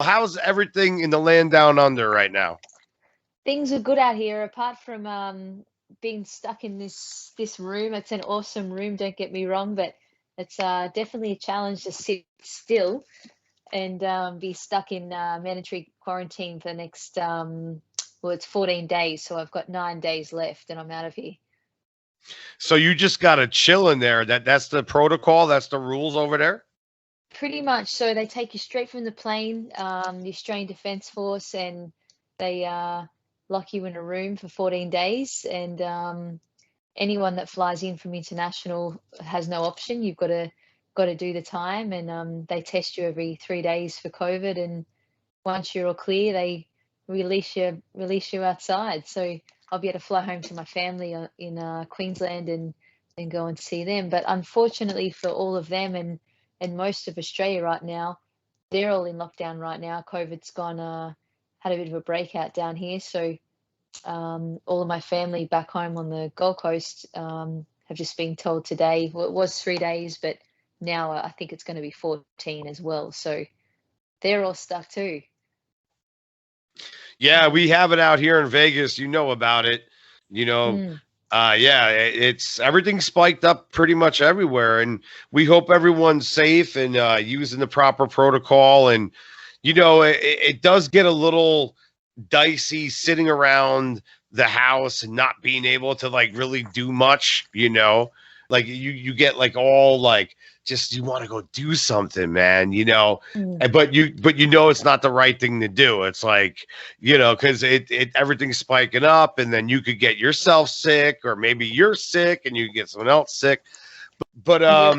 How's everything in the land down under right now? Things are good out here, apart from being stuck in this room. It's an awesome room, don't get me wrong, but it's definitely a challenge to sit still and be stuck in mandatory quarantine for the next well, it's 14 days, so I've got 9 days left, and I'm out of here. So you just gotta chill in there. That's the protocol. That's the rules over there. Pretty much. So they take you straight from the plane, the Australian Defence Force, and they lock you in a room for 14 days. And anyone that flies in from international has no option. You've got to do the time, and they test you every 3 days for COVID. And once you're all clear, they release you outside. So I'll be able to fly home to my family in Queensland and go and see them. But unfortunately for all of them and most of Australia right now, they're all in lockdown right now. COVID's gone had a bit of a breakout down here, so all of my family back home on the Gold Coast have just been told today. Well, it was 3 days, but now I think it's going to be 14 as well. So they're all stuck too. Yeah, we have it out here in Vegas. You know about it. You know, Mm, yeah, it's everything spiked up pretty much everywhere, and we hope everyone's safe and using the proper protocol. And it does get a little dicey sitting around the house and not being able to like really do much. Like you get like all like just you want to go do something, man. mm, But it's not the right thing to do. It's like because it everything's spiking up, and then you could get yourself sick, or maybe you're sick and you can get someone else sick. But yeah.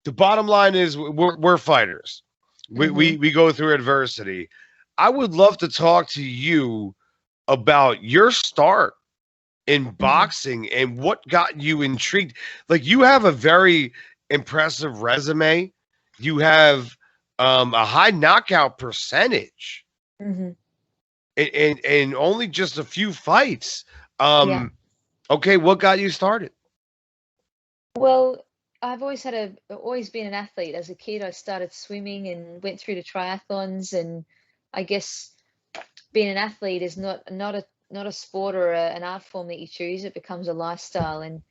the bottom line is we're fighters. We, Hmm. we we go through adversity. I would love to talk to you about your start in Hmm. boxing and what got you intrigued. Like you have a very impressive resume. You have a high knockout percentage, Hmm. and only just a few fights. Yeah. Um, okay, what got you started? Well, I've always been an athlete. As a kid, I started swimming and went through the triathlons, and I guess being an athlete is not a sport or an art form that you choose. It becomes a lifestyle. And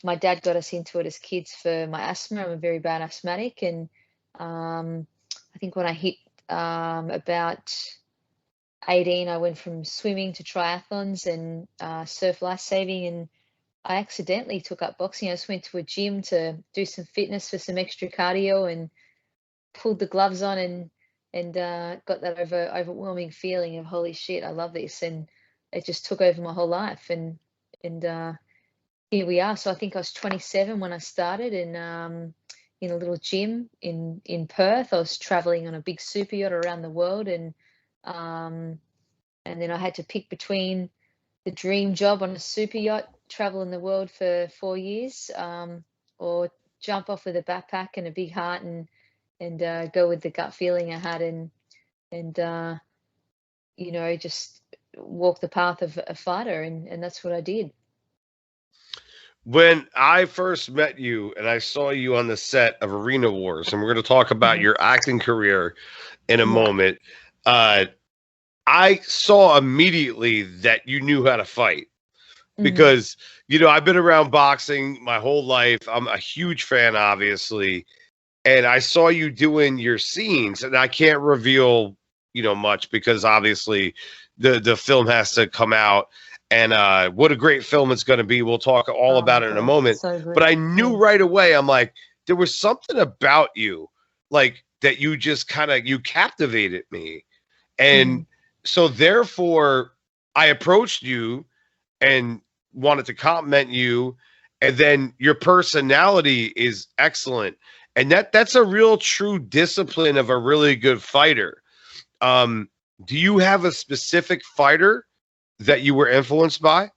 my dad got us into it as kids for my asthma. I'm a very bad asthmatic, and um, I think when I hit about 18, I went from swimming to triathlons and surf lifesaving, and I accidentally took up boxing. I just went to a gym to do some fitness for some extra cardio and pulled the gloves on and got that overwhelming feeling of holy shit, I love this, and it just took over my whole life. And here we are. So I think I was 27 when I started, and in a little gym in Perth. I was traveling on a big super yacht around the world, um, and then I had to pick between the dream job on a super yacht, travel in the world for 4 years, or jump off with a backpack and a big heart and go with the gut feeling I had and just walk the path of a fighter, and that's what I did. When I first met you and I saw you on the set of Arena Wars, and we're going to talk about Hmm. your acting career in a Yeah. moment, uh, I saw immediately that you knew how to fight Hmm. because, I've been around boxing my whole life. I'm a huge fan, obviously. And I saw you doing your scenes, and I can't reveal, much because obviously the film has to come out. And what a great film it's going to be. We'll talk all Oh my about it in a God, moment. so But good. I knew Yeah. right away, I'm like, there was something about you, like that you just you captivated me. And Hmm. so therefore I approached you and wanted to compliment you, and then your personality is excellent, and that's a real true discipline of a really good fighter. um do you have a specific fighter that you were influenced by?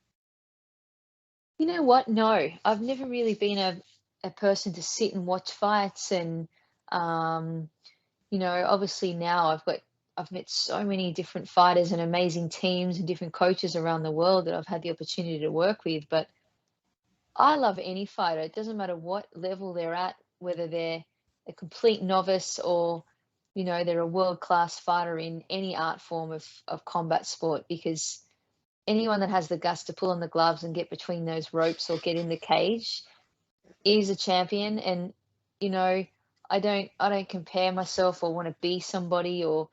You know what? No, I've never really been a person to sit and watch fights and um obviously now I've met so many different fighters and amazing teams and different coaches around the world that I've had the opportunity to work with. But I love any fighter. It doesn't matter what level they're at, whether they're a complete novice or you know, they're a world-class fighter in any art form of combat sport, because anyone that has the guts to pull on the gloves and get between those ropes or get in the cage is a champion. And you know, I don't compare myself or want to be somebody or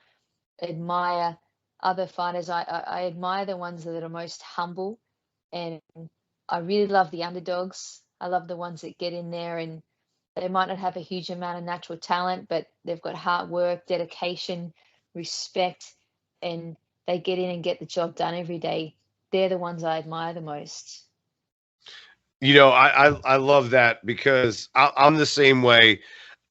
admire other fighters. I admire the ones that are most humble, and I really love the underdogs. I love the ones that get in there and they might not have a huge amount of natural talent, but they've got hard work, dedication, respect, and they get in and get the job done every day. They're the ones I admire the most. You know, I love that because I'm the same way.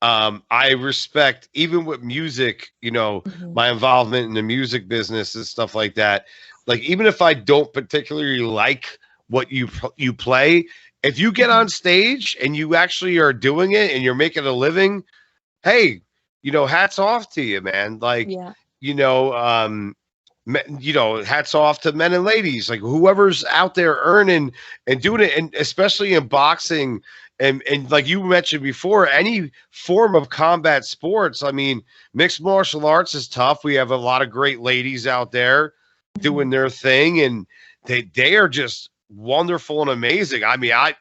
I respect even with music, you know, Hmm. my involvement in the music business and stuff like that. Like even if I don't particularly like what you play, if you get Hmm. on stage and you actually are doing it and you're making a living, hey, you know, hats off to you, man. Like, Yeah. you know, you know, hats off to men and ladies, like whoever's out there earning and doing it, and especially in boxing and like you mentioned before, any form of combat sports. I mean, mixed martial arts is tough. We have a lot of great ladies out there Hmm. doing their thing, and they are just wonderful and amazing. I mean, I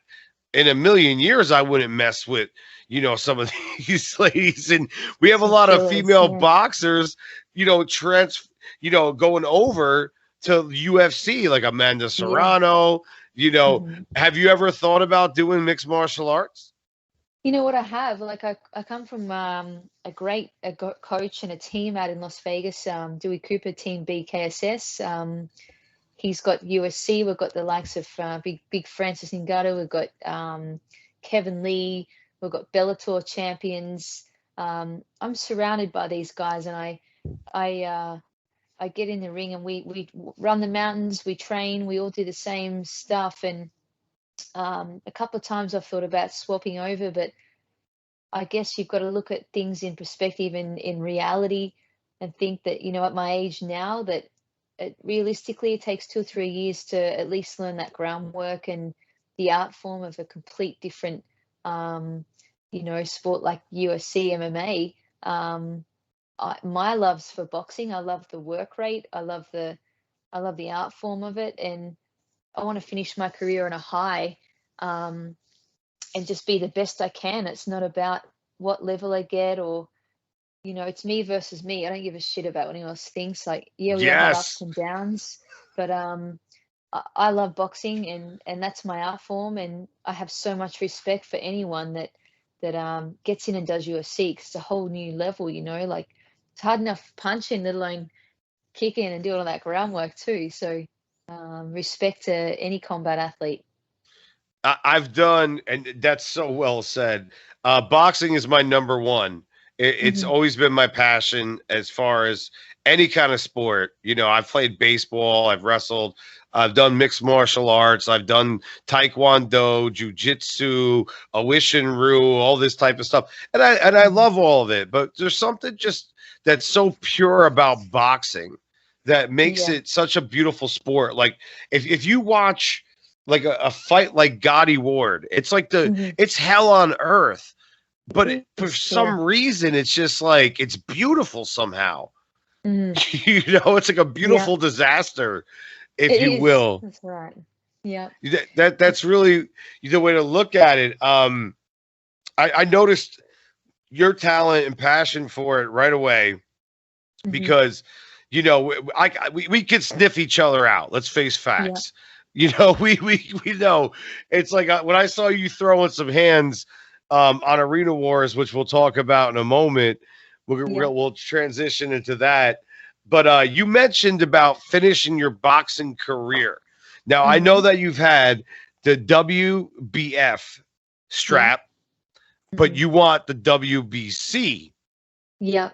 in a million years I wouldn't mess with, you know, some of these ladies. And we have a Some lot of killers. female Yeah. boxers, you know, you know, going over to UFC like Amanda Yeah. Serrano. You know, Hmm. have you ever thought about doing mixed martial arts? You know what I have? Like I come from a great coach and a team out in Las Vegas, Dewey Cooper, Team BKSS. He's got USC. We've got the likes of big Francis Ngannou. We've got Kevin Lee. We've got Bellator champions. I'm surrounded by these guys, and I I get in the ring and we run the mountains. We train. We all do the same stuff. And a couple of times I've thought about swapping over, but I guess you've got to look at things in perspective and in reality, and think that, you know, at my age now, that realistically it takes 2 or 3 years to at least learn that groundwork and the art form of a complete different, um, you know, sport like UFC, MMA. My love's for boxing. I love the work rate. I love the art form of it, and I want to finish my career on a high. Um, and just be the best I can. It's not about what level I get, or, you know, it's me versus me. I don't give a shit about what anyone else thinks. Like, yeah, we all have ups Yes. and downs, but I love boxing, and that's my art form, and I have so much respect for anyone that gets in and does UFC, 'cause it's a whole new level, you know, like it's hard enough punching, let alone kicking and doing all that groundwork too. So respect to any combat athlete. I've done, and that's so well said. Boxing is my number one. It's Hmm. always been my passion as far as any kind of sport. You know, I've played baseball, I've wrestled, I've done mixed martial arts, I've done taekwondo, jujitsu, Awishinru, all this type of stuff, and I Hmm. love all of it. But there's something just that's so pure about boxing that makes Yeah. it such a beautiful sport. Like if you watch like a fight like Gotti Ward. It's like Hmm. it's hell on earth, but It for is. Yeah. some reason, it's just like it's beautiful somehow. Mm. You know, it's like a Yeah. beautiful disaster, if It you is. will. That's right. Yeah. That's really the way to look at it. I noticed your talent and passion for it right away Hmm. because you know we could sniff each other out. Let's face Yeah. facts. You know, we know it's like when I saw you throwing some hands on Arena Wars, which we'll talk about in a moment. Yeah. We'll transition into that. But you mentioned about finishing your boxing career. Now I know Hmm. that you've had the WBF Yeah. strap, but Hmm. you want the WBC. Yeah.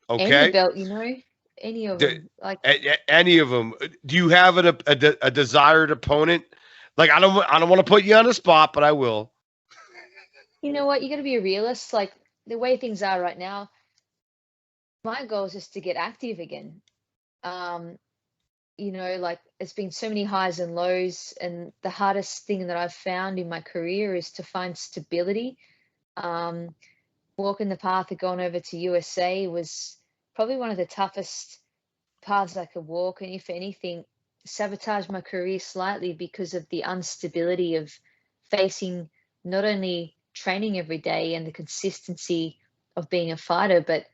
Any Okay. belt, you know, any of D- them. Like, any of them. Do you have a desired opponent? Like I don't want to put you on the spot, but I will. you know what? You got to be a realist. Like the way things are right now, my goal is just to get active again. Um, you know, like it's been so many highs and lows, and the hardest thing that I've found in my career is to find stability. Um, walking the path of going over to USA was probably one of the toughest paths I could walk, and if anything, sabotaged my career slightly because of the instability of facing not only training every day and the consistency of being a fighter, but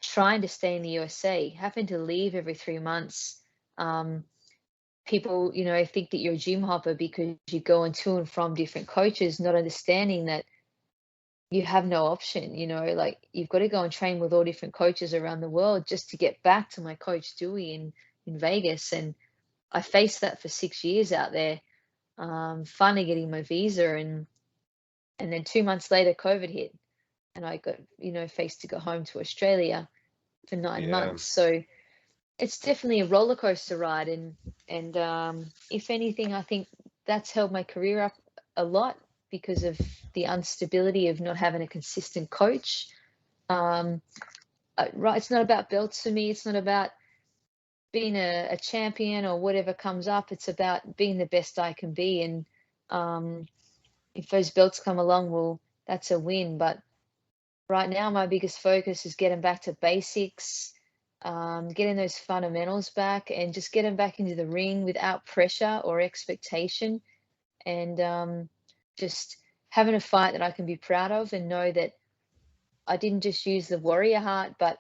trying to stay in the USA, having to leave every 3 months. Um, People, think that you're a gym hopper because you're going to and from different coaches, not understanding that you have no option, like you've got to go and train with all different coaches around the world just to get back to my coach Dewey in Vegas. And I faced that for 6 years out there, finally getting my visa, and then 2 months later COVID hit, and I got, faced to go home to Australia for nine Yeah. months. So it's definitely a roller coaster ride, and if anything, I think that's held my career up a lot because of the instability of not having a consistent coach. Um, right, it's not about belts for me. It's not about being a champion or whatever comes up. It's about being the best I can be, and um, if those belts come along, well, that's a win. But right now, my biggest focus is getting back to basics, getting those fundamentals back, and just getting back into the ring without pressure or expectation, and just having a fight that I can be proud of and know that I didn't just use the warrior heart, but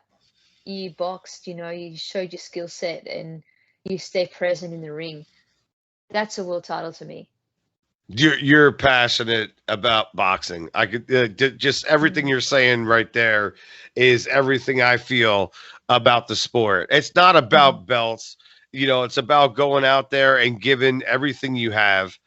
you boxed, you showed your skill set and you stay present in the ring. That's a world title to me. You're passionate about boxing. I could just everything Mm, you're saying right there is everything I feel about the sport. It's not hmm about belts, it's about going out there and giving everything you have,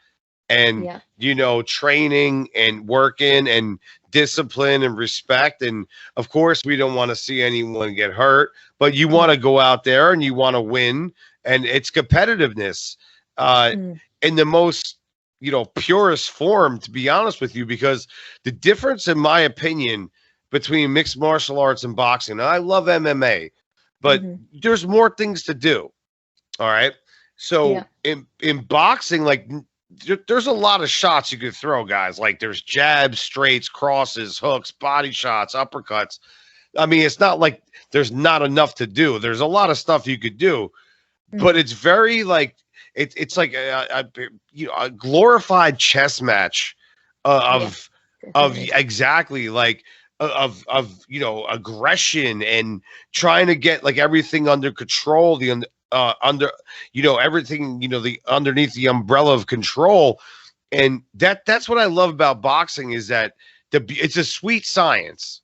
and Yeah. training and working and discipline and respect. And of course we don't want to see anyone get hurt, but you want Yeah. to go out there and you want to win, and it's competitiveness uh Mm, in the most purest form, to be honest with you, because the difference in my opinion between mixed martial arts and boxing, and I love MMA, but hmm there's more things to do. All right. Yeah. So in boxing, like there's a lot of shots you could throw, guys. Like there's jabs, straights, crosses, hooks, body shots, uppercuts. I mean, it's not like there's not enough to do. There's a lot of stuff you could do, but hmm it's very like it's like a glorified chess match Yeah. of Definitely. exactly like of aggression and trying to get like everything under control, the under everything, the underneath the umbrella of control. And that's what I love about boxing, is that it's a sweet science.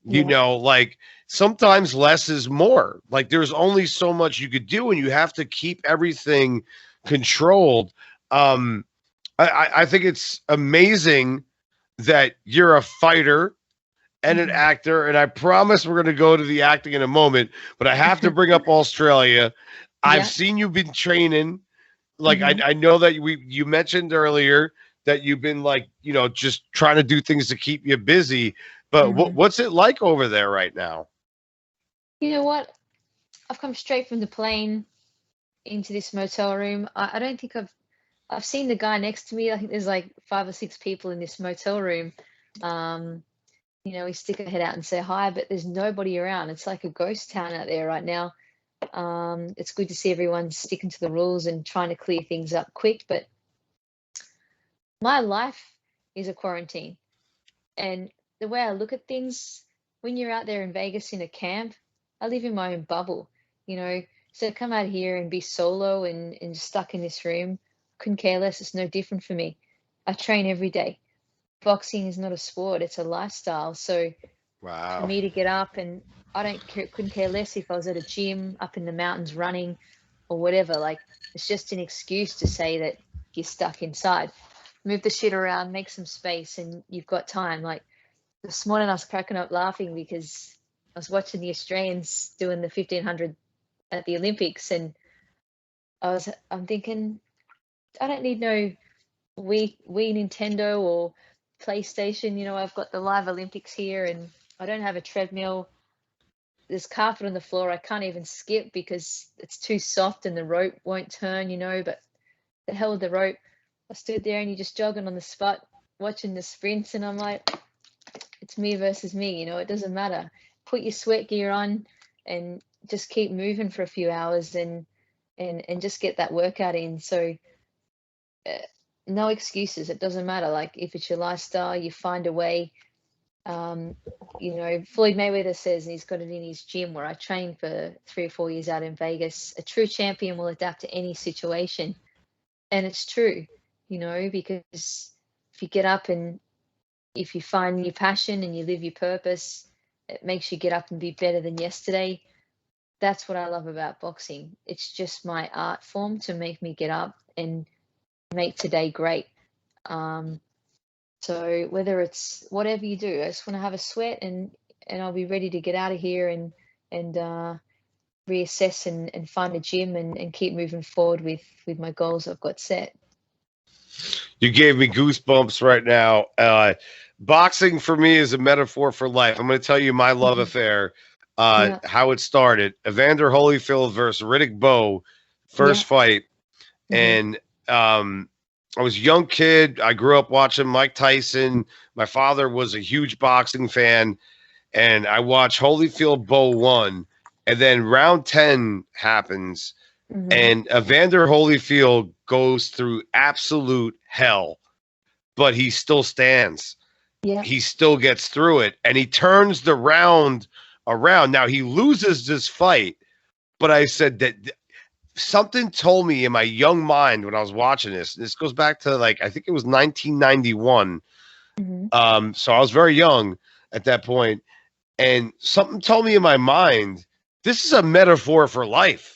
Yeah. Like sometimes less is more. Like there's only so much you could do, and you have to keep everything controlled. um I think it's amazing that you're a fighter and an hmm actor, and I promise we're going to go to the acting in a moment, but I have to bring up Australia. I've Yeah. seen you've been training. Like I, hmm I know that you mentioned earlier that you've been like, just trying to do things to keep you busy. But hmm what's it like over there right now? You know what? I've come straight from the plane into this motel room. I don't think I've seen the guy next to me. I think there's like 5 or 6 people in this motel room. Um, we stick our head out and say hi, but there's nobody around. It's like a ghost town out there right now. It's good to see everyone sticking to the rules and trying to clear things up quick, but my life is a quarantine. And the way I look at things, when you're out there in Vegas in a camp, I live in my own bubble, you know. So come out here and be solo and stuck in this room, couldn't care less. It's no different for me. I train every day. Boxing is not a sport, it's a lifestyle. So for Wow. me to get up, and I don't care, couldn't care less if I was at a gym up in the mountains running or whatever. Like it's just an excuse to say that you're stuck inside. Move the shit around, make some space, and you've got time. Like this morning, I was cracking up laughing because I was watching the Australians doing the 1500 at the Olympics, and I'm thinking, I don't need no Wii Nintendo or PlayStation. I've got the live Olympics here, and I don't have a treadmill. There's carpet on the floor. I can't even skip because it's too soft and the rope won't turn. But the hell with the rope. I stood there and you're just jogging on the spot, watching the sprints, and I'm like, it's me versus me, it doesn't matter. Put your sweat gear on and just keep moving for a few hours and just get that workout in. So uh, no excuses. It doesn't matter. Like if it's your lifestyle, you find a way. Um, Floyd Mayweather says, and he's got it in his gym where I trained for 3 or 4 years out in Vegas, a true champion will adapt to any situation. And it's true, because if you get up and if you find your passion and you live your purpose, it makes you get up and be better than yesterday. That's what I love about boxing. It's just my art form to make me get up and make today great. So whether it's whatever you do, I just want to have a sweat and I'll be ready to get out of here and reassess and find a gym and keep moving forward with my goals I've got set. You gave me goosebumps right now. Boxing for me is a metaphor for life. I'm going to tell you my love affair, how it started. Evander Holyfield versus Riddick Bowe, first fight. And I was a young kid. I grew up watching Mike Tyson. My father was a huge boxing fan. And I watched Holyfield Bowe 1. And then round 10 happens. And Evander Holyfield goes through absolute hell, but he still stands. Yeah. He still gets through it, and he turns the round around. Now, he loses this fight, but I said that something told me in my young mind when I was watching this. This goes back to, I think it was 1991. So I was very young at that point, and something told me in my mind, this is a metaphor for life.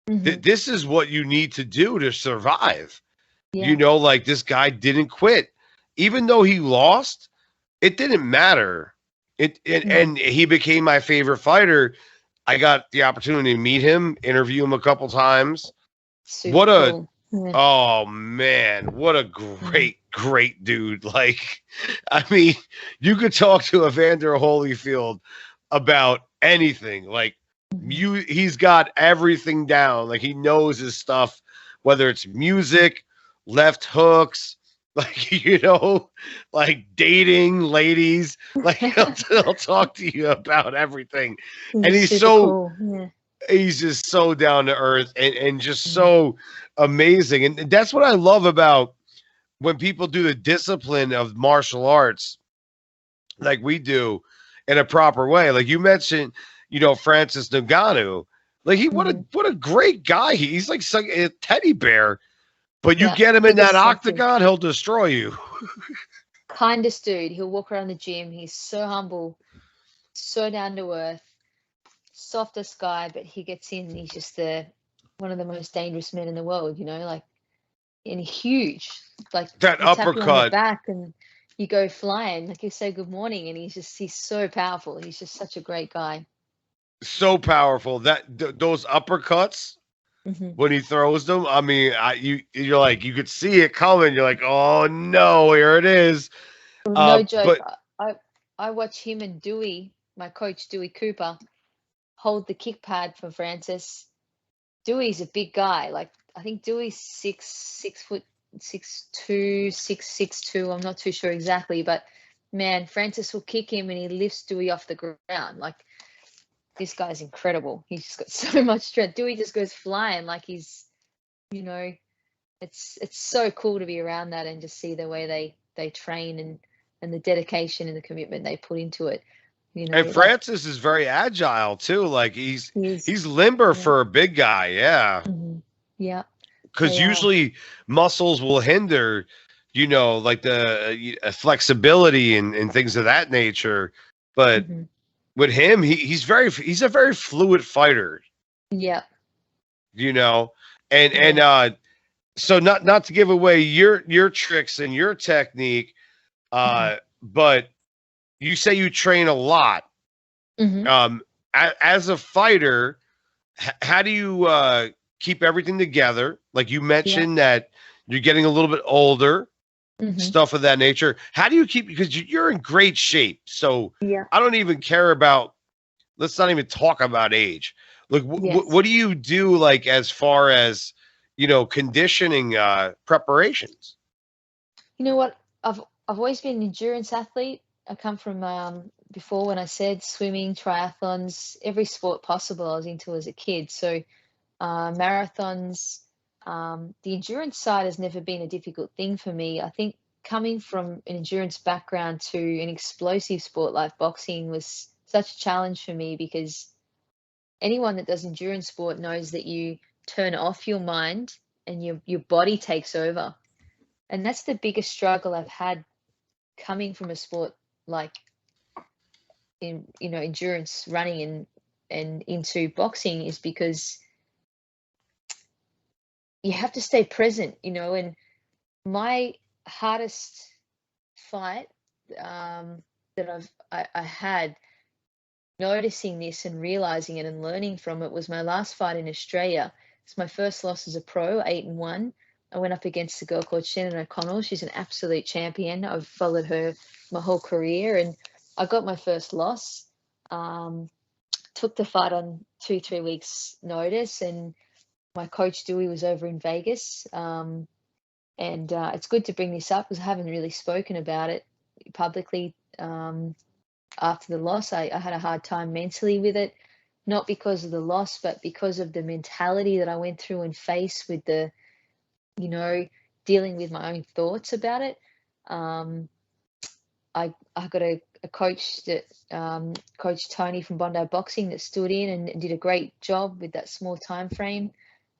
This is what you need to do to survive. Yeah. This guy didn't quit. Even though he lost, it didn't matter. And he became my favorite fighter. I got the opportunity to meet him, interview him a couple times. Super cool. Oh man, what a great dude. I mean, you could talk to Evander Holyfield about anything. He's got everything down. He knows his stuff, whether it's music, left hooks, dating ladies. He'll talk to you about everything. And he's so cool. Yeah. He's just so down to earth and just so amazing. And that's what I love about when people do the discipline of martial arts like we do in a proper way. Like you mentioned, Francis Ngannou, what a great guy. He's like a teddy bear, but you get him in that octagon, he'll destroy you. Kindest dude. He'll walk around the gym. He's so humble, so down to earth, softest guy, but he gets in and he's just one of the most dangerous men in the world, and huge. That uppercut on the back and you go flying, you say good morning, and he's so powerful. He's just such a great guy. So powerful that those uppercuts when he throws them. I mean, you're like, you could see it coming. You're like, oh no, here it is. No joke. But I watch him and Dewey, my coach Dewey Cooper, hold the kick pad for Francis. Dewey's a big guy. I think Dewey's 6'6", 6'2". I'm not too sure exactly, but man, Francis will kick him and he lifts Dewey off the ground. This guy's incredible. He's just got so much strength. Dewey just goes flying he's, it's so cool to be around that and just see the way they train and the dedication and the commitment they put into it. And Francis is very agile too. He's limber for a big guy. Yeah. Yeah. Because usually muscles will hinder, the flexibility and things of that nature. But with him, he's a very fluid fighter. Yeah. And so not to give away your tricks and your technique, but you say you train a lot. As a fighter, how do you keep everything together? Like you mentioned that you're getting a little bit older, stuff of that nature. How do you keep, because you're in great shape. So I don't even care about, let's not even talk about age. What do you do as far as, conditioning preparations? You know what? I've always been an endurance athlete. I come from before when I said swimming, triathlons, every sport possible I was into as a kid. So marathons, the endurance side has never been a difficult thing for me. I think coming from an endurance background to an explosive sport like boxing was such a challenge for me, because anyone that does endurance sport knows that you turn off your mind and your body takes over. And that's the biggest struggle I've had coming from a sport like endurance running and into boxing, is because you have to stay present, and my hardest fight that I had, noticing this and realizing it and learning from it, was my last fight in Australia. It's my first loss as a pro, 8-1. I went up against a girl called Shannon O'Connell. She's an absolute champion. I've followed her my whole career, and I got my first loss. Took the fight on 2-3 weeks notice, and my coach Dewey was over in Vegas. And it's good to bring this up because I haven't really spoken about it publicly. After the loss, I had a hard time mentally with it, not because of the loss, but because of the mentality that I went through and faced with the, dealing with my own thoughts about it. I got a coach that, Coach Tony from Bondi Boxing, that stood in and did a great job with that small time frame.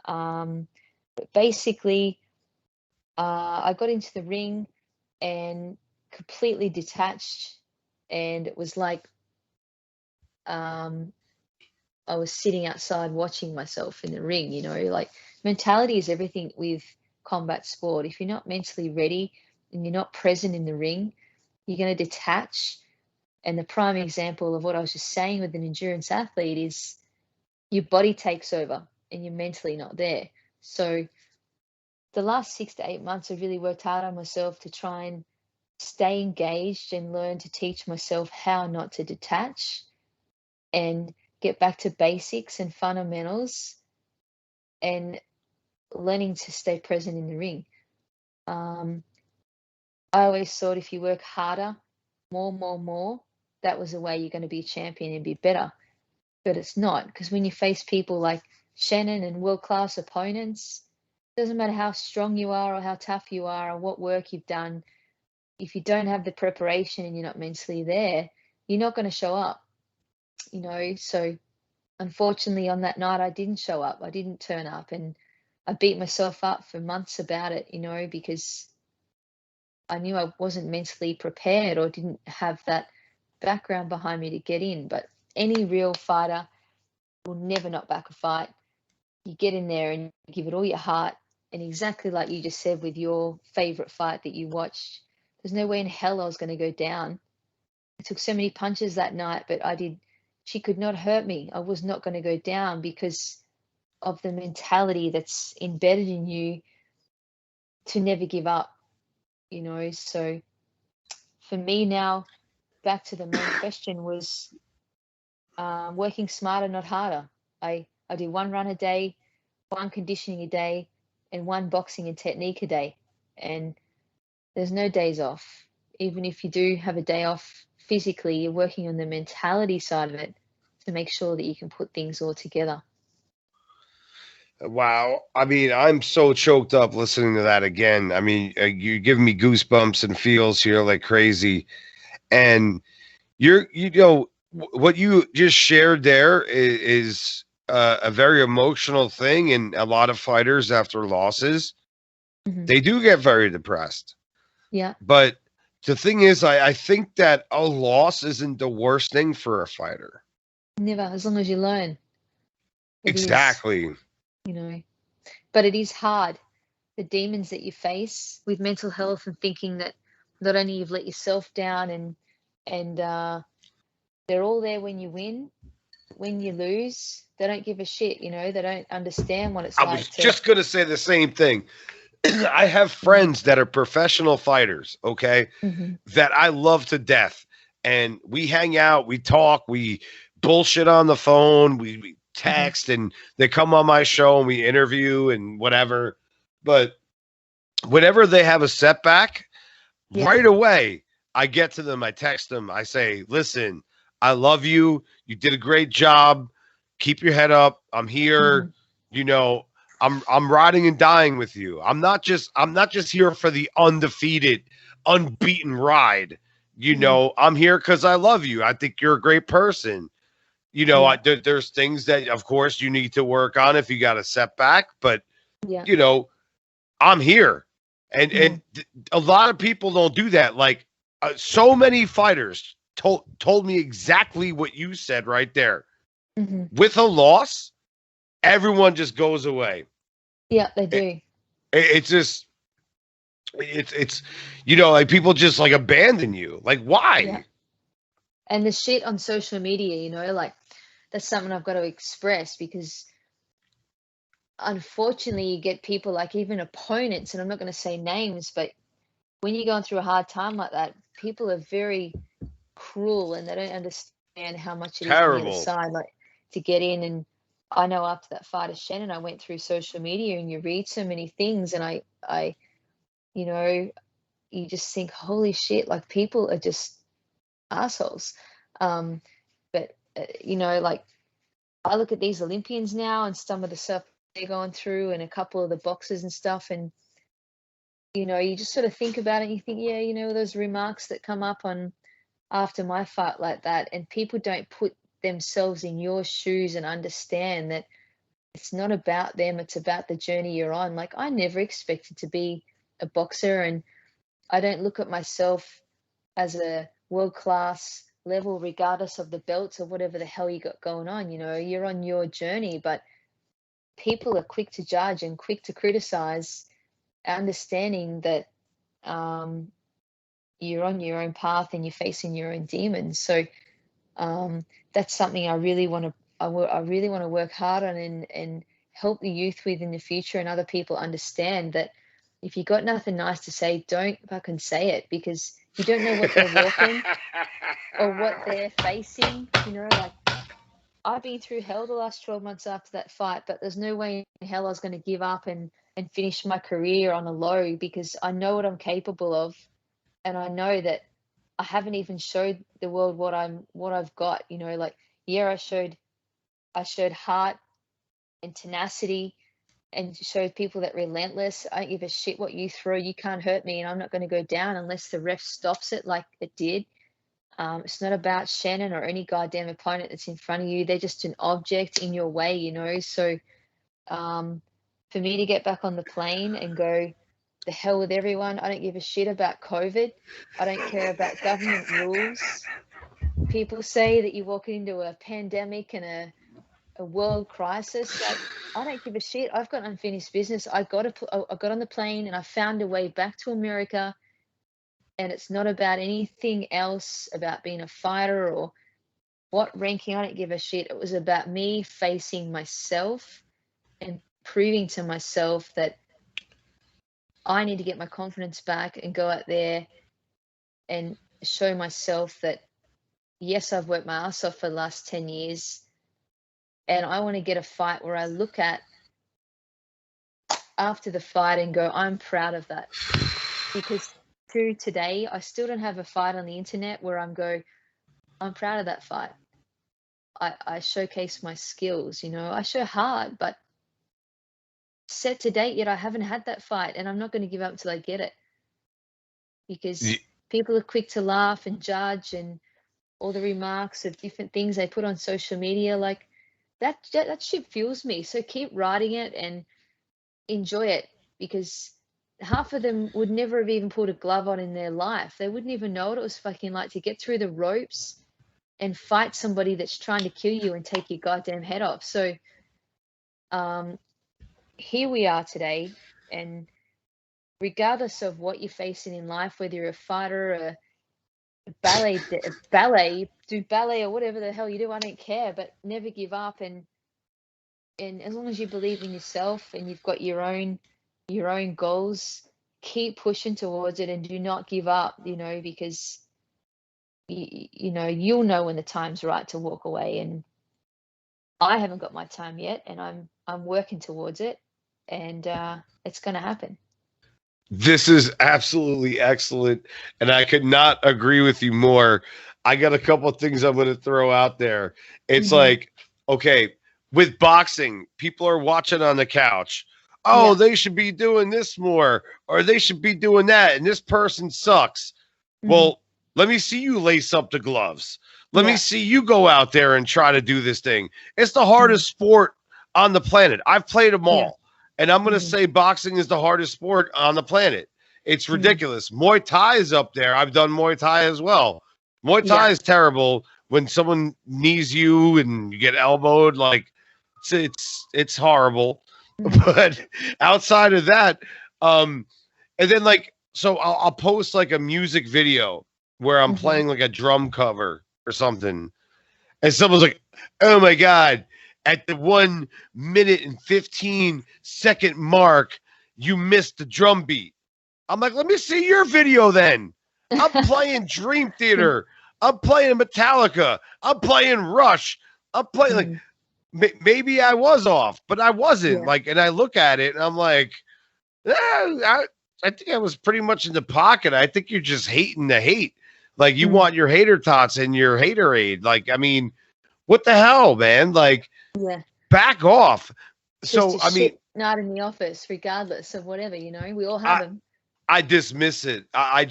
But basically, I got into the ring and completely detached, and it was like I was sitting outside watching myself in the ring. Like, mentality is everything with combat sport. If you're not mentally ready and you're not present in the ring, you're going to detach. And the prime example of what I was just saying with an endurance athlete is your body takes over and you're mentally not there. So the last 6 to 8 months, I've really worked hard on myself to try and stay engaged and learn to teach myself how not to detach and get back to basics and fundamentals, and learning to stay present in the ring. I always thought if you work harder, more, that was the way you're going to be a champion and be better. But it's not, because when you face people like Shannon and world-class opponents, it doesn't matter how strong you are or how tough you are or what work you've done. If you don't have the preparation and you're not mentally there, you're not going to show up, So unfortunately, on that night, I didn't show up. I didn't turn up, and I beat myself up for months about it, because I knew I wasn't mentally prepared or didn't have that background behind me to get in. But any real fighter will never knock back a fight. You get in there and you give it all your heart. And exactly like you just said with your favorite fight that you watched, there's no way in hell I was going to go down. I took so many punches that night, but she could not hurt me. I was not going to go down because of the mentality that's embedded in you to never give up, So for me now, back to the main question, was working smarter, not harder. I do one run a day, one conditioning a day, and one boxing and technique a day. And there's no days off. Even if you do have a day off physically, you're working on the mentality side of it to make sure that you can put things all together. Wow. I mean, I'm so choked up listening to that again. I mean, you're giving me goosebumps and feels here like crazy. And what you just shared there is a very emotional thing. And a lot of fighters after losses, they do get very depressed. Yeah. But the thing is, I think that a loss isn't the worst thing for a fighter. Never, as long as you learn. Exactly. But it is hard. The demons that you face with mental health and thinking that not only you've let yourself down and they're all there when you win, when you lose, they don't give a shit, They don't understand what it's like. I was just going to say the same thing. I have friends that are professional fighters, okay, that I love to death. And we hang out, we talk, we bullshit on the phone, we text, and they come on my show and we interview and whatever. But whenever they have a setback, right away, I get to them, I text them, I say, listen, I love you. You did a great job. Keep your head up. I'm Hmm. here. You know, I'm riding and dying with you. I'm not just here for the undefeated, unbeaten ride. Hmm. I'm here because I love you. I think you're a great person. Yeah. There's things that, of course, you need to work on if you got a setback, but Yeah. you know, I'm here. And Hmm. a lot of people don't do that. Like so many fighters told me exactly what you said right there. Hmm. With a loss, everyone just goes away. Yeah, they It, do. it's just it's like people just like abandon you. Like Yeah. why? And the shit on social media, like that's something I've got to express because unfortunately you get people like even opponents, and I'm not going to say names, but when you're going through a hard time like that, people are very cruel and they don't understand how much it is on the other Terrible. side, like to get in. And I know after that fight of Shannon, I went through social media and you read so many things, and you know, you just think, holy shit, like people are just assholes. Um, but like I look at these Olympians now and some of the stuff they're going through, and a couple of the boxers and stuff, and you just sort of think about it and you think, yeah, those remarks that come up on after my fight like that, and people don't put themselves in your shoes and understand that it's not about them, it's about the journey you're on. Like I never expected to be a boxer, and I don't look at myself as a world class level regardless of the belts or whatever the hell you got going on. You're on your journey, but people are quick to judge and quick to criticize, understanding that um, you're on your own path and you're facing your own demons. So that's something I really want to I really want to work hard on and help the youth with in the future, and other people understand that if you got nothing nice to say, don't fucking say it, because you don't know what they're walking or what they're facing. Like I've been through hell the last 12 months after that fight, but there's no way in hell I was going to give up and finish my career on a low, because I know what I'm capable of, and I know that I haven't even showed the world what I've got. Like yeah, I showed heart and tenacity and showed people that relentless. I don't give a shit what you throw. You can't hurt me, and I'm not going to go down unless the ref stops it like it did. It's not about Shannon or any goddamn opponent that's in front of you. They're just an object in your way. So um, for me to get back on the plane and go, the hell with everyone. I don't give a shit about COVID. I don't care about government rules. People say that you're walking into a pandemic and a world crisis. Like, I don't give a shit. I've got unfinished business. I got on the plane and I found a way back to America. And it's not about anything else about being a fighter or what ranking. I don't give a shit. It was about me facing myself and proving to myself that I need to get my confidence back and go out there and show myself that, yes, I've worked my ass off for the last 10 years. And I want to get a fight where I look at after the fight and go, I'm proud of that. Because to today, I still don't have a fight on the internet where I'm proud of that fight. I showcase my skills, I show hard, but set to date yet, I haven't had that fight, and I'm not going to give up until I get it, because people are quick to laugh and judge, and all the remarks of different things they put on social media, like that shit fuels me. So keep writing it and enjoy it, because half of them would never have even put a glove on in their life. They wouldn't even know what it was fucking like to get through the ropes and fight somebody that's trying to kill you and take your goddamn head off. So um, here we are today, and regardless of what you're facing in life, whether you're a fighter, do ballet or whatever the hell you do, I don't care, but never give up. And as long as you believe in yourself and you've got your own goals, keep pushing towards it and do not give up, because you'll know when the time's right to walk away. And I haven't got my time yet, and I'm working towards it, and it's going to happen. This is absolutely excellent, and I could not agree with you more. I got a couple of things I'm going to throw out there. It's Hmm. like, okay, with boxing, people are watching on the couch. Oh, Yeah. they should be doing this more, or they should be doing that, and this person sucks. Hmm. Well, let me see you lace up the gloves. Let me Yeah. see you go out there and try to do this thing. It's the Hmm. hardest sport on the planet. I've played them Yeah. all. And I'm going to Hmm. say boxing is the hardest sport on the planet. It's Hmm. ridiculous. Muay Thai is up there. I've done Muay Thai as well. Muay Thai Yeah. is terrible when someone knees you and you get elbowed. Like it's horrible. Hmm. But outside of that, um, and then like so I'll post like a music video where I'm Hmm. playing like a drum cover or something, and someone's like, "Oh my god!" At the 1 minute and 15 second mark, you missed the drum beat. I'm like, "Let me see your video then." I'm playing Dream Theater. I'm playing Metallica. I'm playing Rush. I'm playing like Hmm. maybe I was off, but I wasn't. Yeah. Like, and I look at it and I'm like, I think I was pretty much in the pocket. I think you're just hating the hate. Like you Hmm. want your hater tots and your haterade. Like, I mean, what the hell, man? Like, Yeah. back off. It's just So, a I mean, shit night in the office, regardless of whatever, we all have I them. I dismiss it. I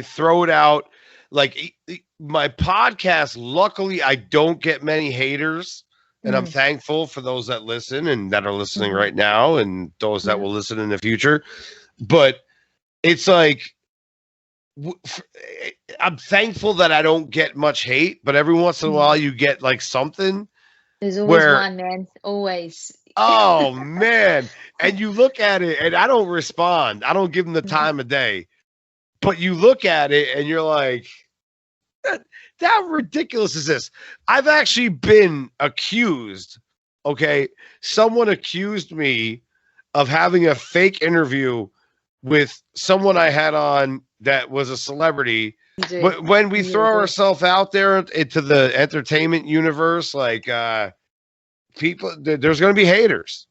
throw it out. Like my podcast, luckily, I don't get many haters, and I'm Hmm. thankful for those that listen and that are listening Hmm. right now, and those that Yeah. will listen in the future. But it's like I'm thankful that I don't get much hate, but every once in a while Hmm. you get like something There's always where, one, man. Always. oh man, and you look at it and I don't respond. I don't give them the Hmm. time of day. But you look at it and you're like, how ridiculous is this? I've actually been accused. Okay. Someone accused me of having a fake interview with someone I had on that was a celebrity. You do. When we You throw really do. ourselves out there into the entertainment universe, like people, there's going to be haters,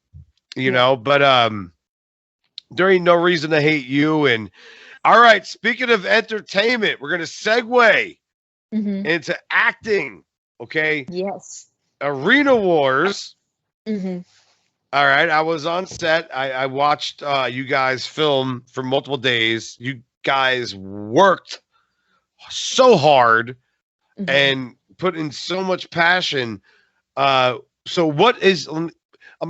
Yeah. but there ain't no reason to hate you. And all right, speaking of entertainment, we're going to segue Hmm. into acting. Okay. Yes. Arena Wars. Hmm. All right. I was on set. I watched you guys film for multiple days. You guys worked so hard Hmm. and put in so much passion. So, I'm going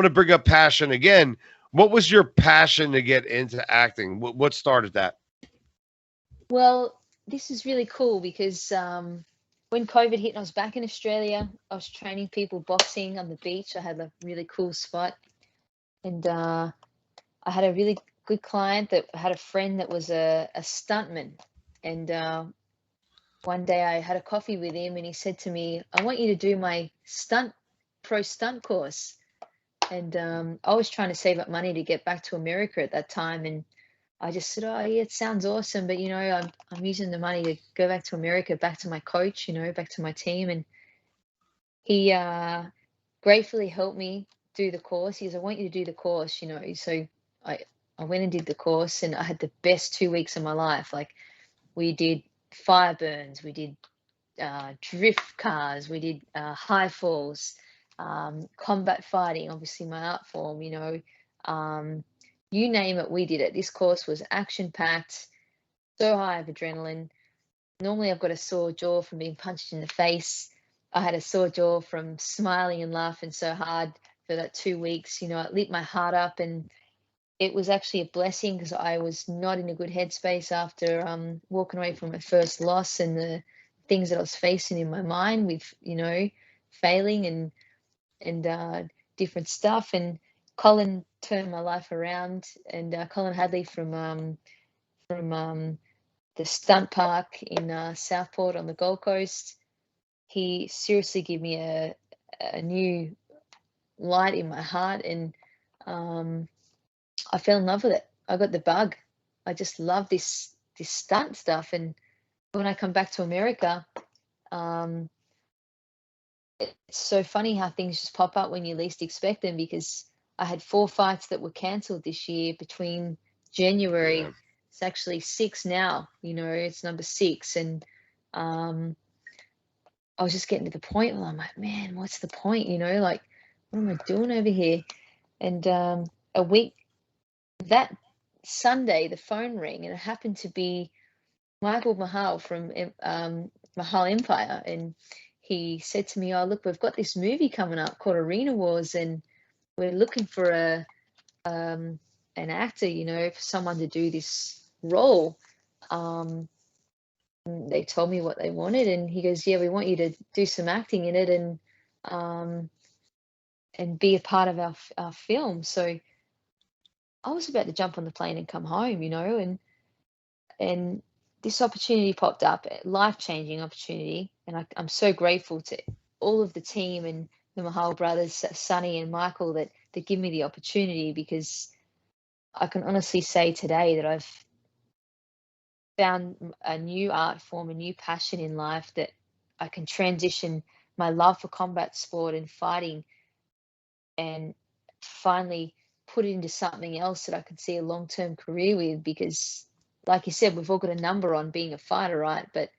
to bring up passion again. What was your passion to get into acting? What started that? Well, this is really cool because when COVID hit and I was back in Australia, I was training people boxing on the beach. I had a really cool spot, and I had a really good client that had a friend that was a stuntman. And one day I had a coffee with him, and he said to me, "I want you to do my pro stunt course." And I was trying to save up money to get back to America at that time, and I just said, "Oh yeah, it sounds awesome, but I'm using the money to go back to America, back to my coach, back to my team." And he gratefully helped me do the course. He goes, "I want you to do the course." So I I went and did the course, and I had the best 2 weeks of my life. Like we did fire burns, we did drift cars, we did high falls, combat fighting, obviously my art form, um, you name it, we did it. This course was action packed, so high of adrenaline. Normally, I've got a sore jaw from being punched in the face. I had a sore jaw from smiling and laughing so hard for that 2 weeks. It lit my heart up, and it was actually a blessing because I was not in a good headspace after walking away from my first loss and the things that I was facing in my mind with, failing and different stuff. And Colin turned my life around, and Colin Hadley from the stunt park in Southport on the Gold Coast. He seriously gave me a new light in my heart, and um, I fell in love with it. I got the bug. I just love this stunt stuff. And when I come back to America, um, it's so funny how things just pop up when you least expect them. Because I had 4 fights that were cancelled this year between Yeah. January. It's actually 6 now, it's number 6. And I was just getting to the point where I'm like, man, what's the point? Like, what am I doing over here? And a week that Sunday, the phone rang, and it happened to be Michael Mahal from Mahal Empire. And he said to me, oh, look, we've got this movie coming up called Arena Wars, and we're looking for an actor, for someone to do this role. They told me what they wanted, and he goes, yeah, we want you to do some acting in it, and be a part of our film. So I was about to jump on the plane and come home, and this opportunity popped up, a life-changing opportunity, and I'm so grateful to all of the team and the Mahal brothers, Sonny and Michael, that give me the opportunity, because I can honestly say today that I've found a new art form, a new passion in life, that I can transition my love for combat sport and fighting and finally put it into something else that I can see a long-term career with. Because like you said, we've all got a number on being a fighter, right? But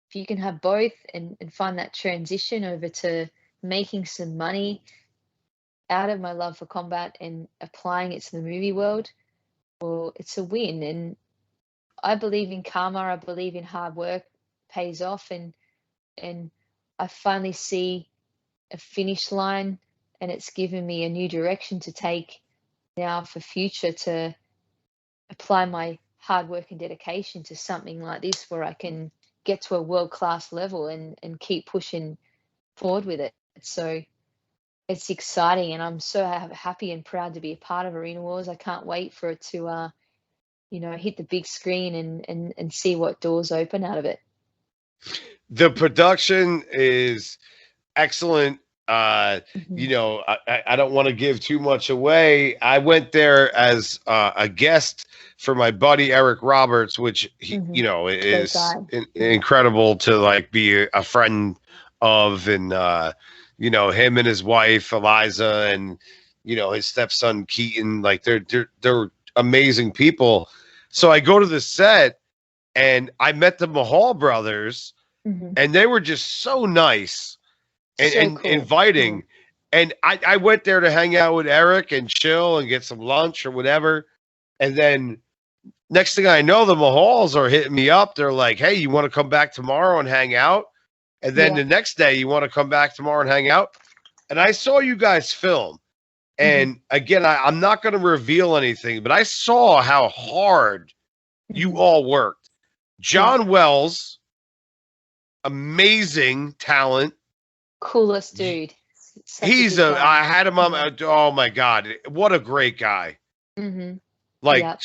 if you can have both and find that transition over to making some money out of my love for combat and applying it to the movie world, well, it's a win. And I believe in karma. I believe in hard work pays off, and I finally see a finish line, and it's given me a new direction to take now for future, to apply my hard work and dedication to something like this, where I can get to a world-class level and keep pushing forward with it. So it's exciting, and I'm so happy and proud to be a part of Arena Wars. I can't wait for it to hit the big screen and see what doors open out of it. The production is excellent. I don't want to give too much away. I went there as a guest for my buddy Eric Roberts, which is incredible to like be a friend of, and him and his wife Eliza, and his stepson Keaton. Like they're amazing people. So I go to the set, and I met the Mahal brothers, and they were just so nice and cool. inviting. And I went there to hang out with Eric and chill and get some lunch or whatever. And then next thing I know, the Mahals are hitting me up. They're like, hey, you want to come back tomorrow and hang out? And then the next day, you want to come back tomorrow and hang out? And I saw you guys film. And again, I'm not going to reveal anything, but I saw how hard you all worked. John Wells, amazing talent. Coolest dude. I had him on. Oh my God. What a great guy. Like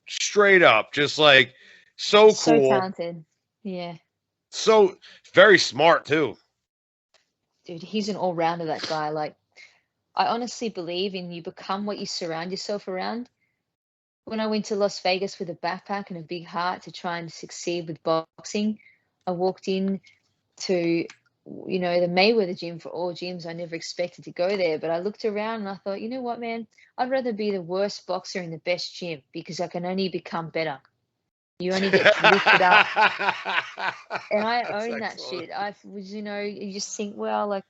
straight up, just like so cool. So talented. Yeah. So very smart too. Dude, he's an all-rounder, that guy. Like, I honestly believe in you become what you surround yourself around. When I went to Las Vegas with a backpack and a big heart to try and succeed with boxing, I walked in to the Mayweather gym. For all gyms, I never expected to go there, but I looked around and I thought, you know what, man, I'd rather be the worst boxer in the best gym, because I can only become better. You only get lifted up. And I own that shit. I was, you just think, well, like,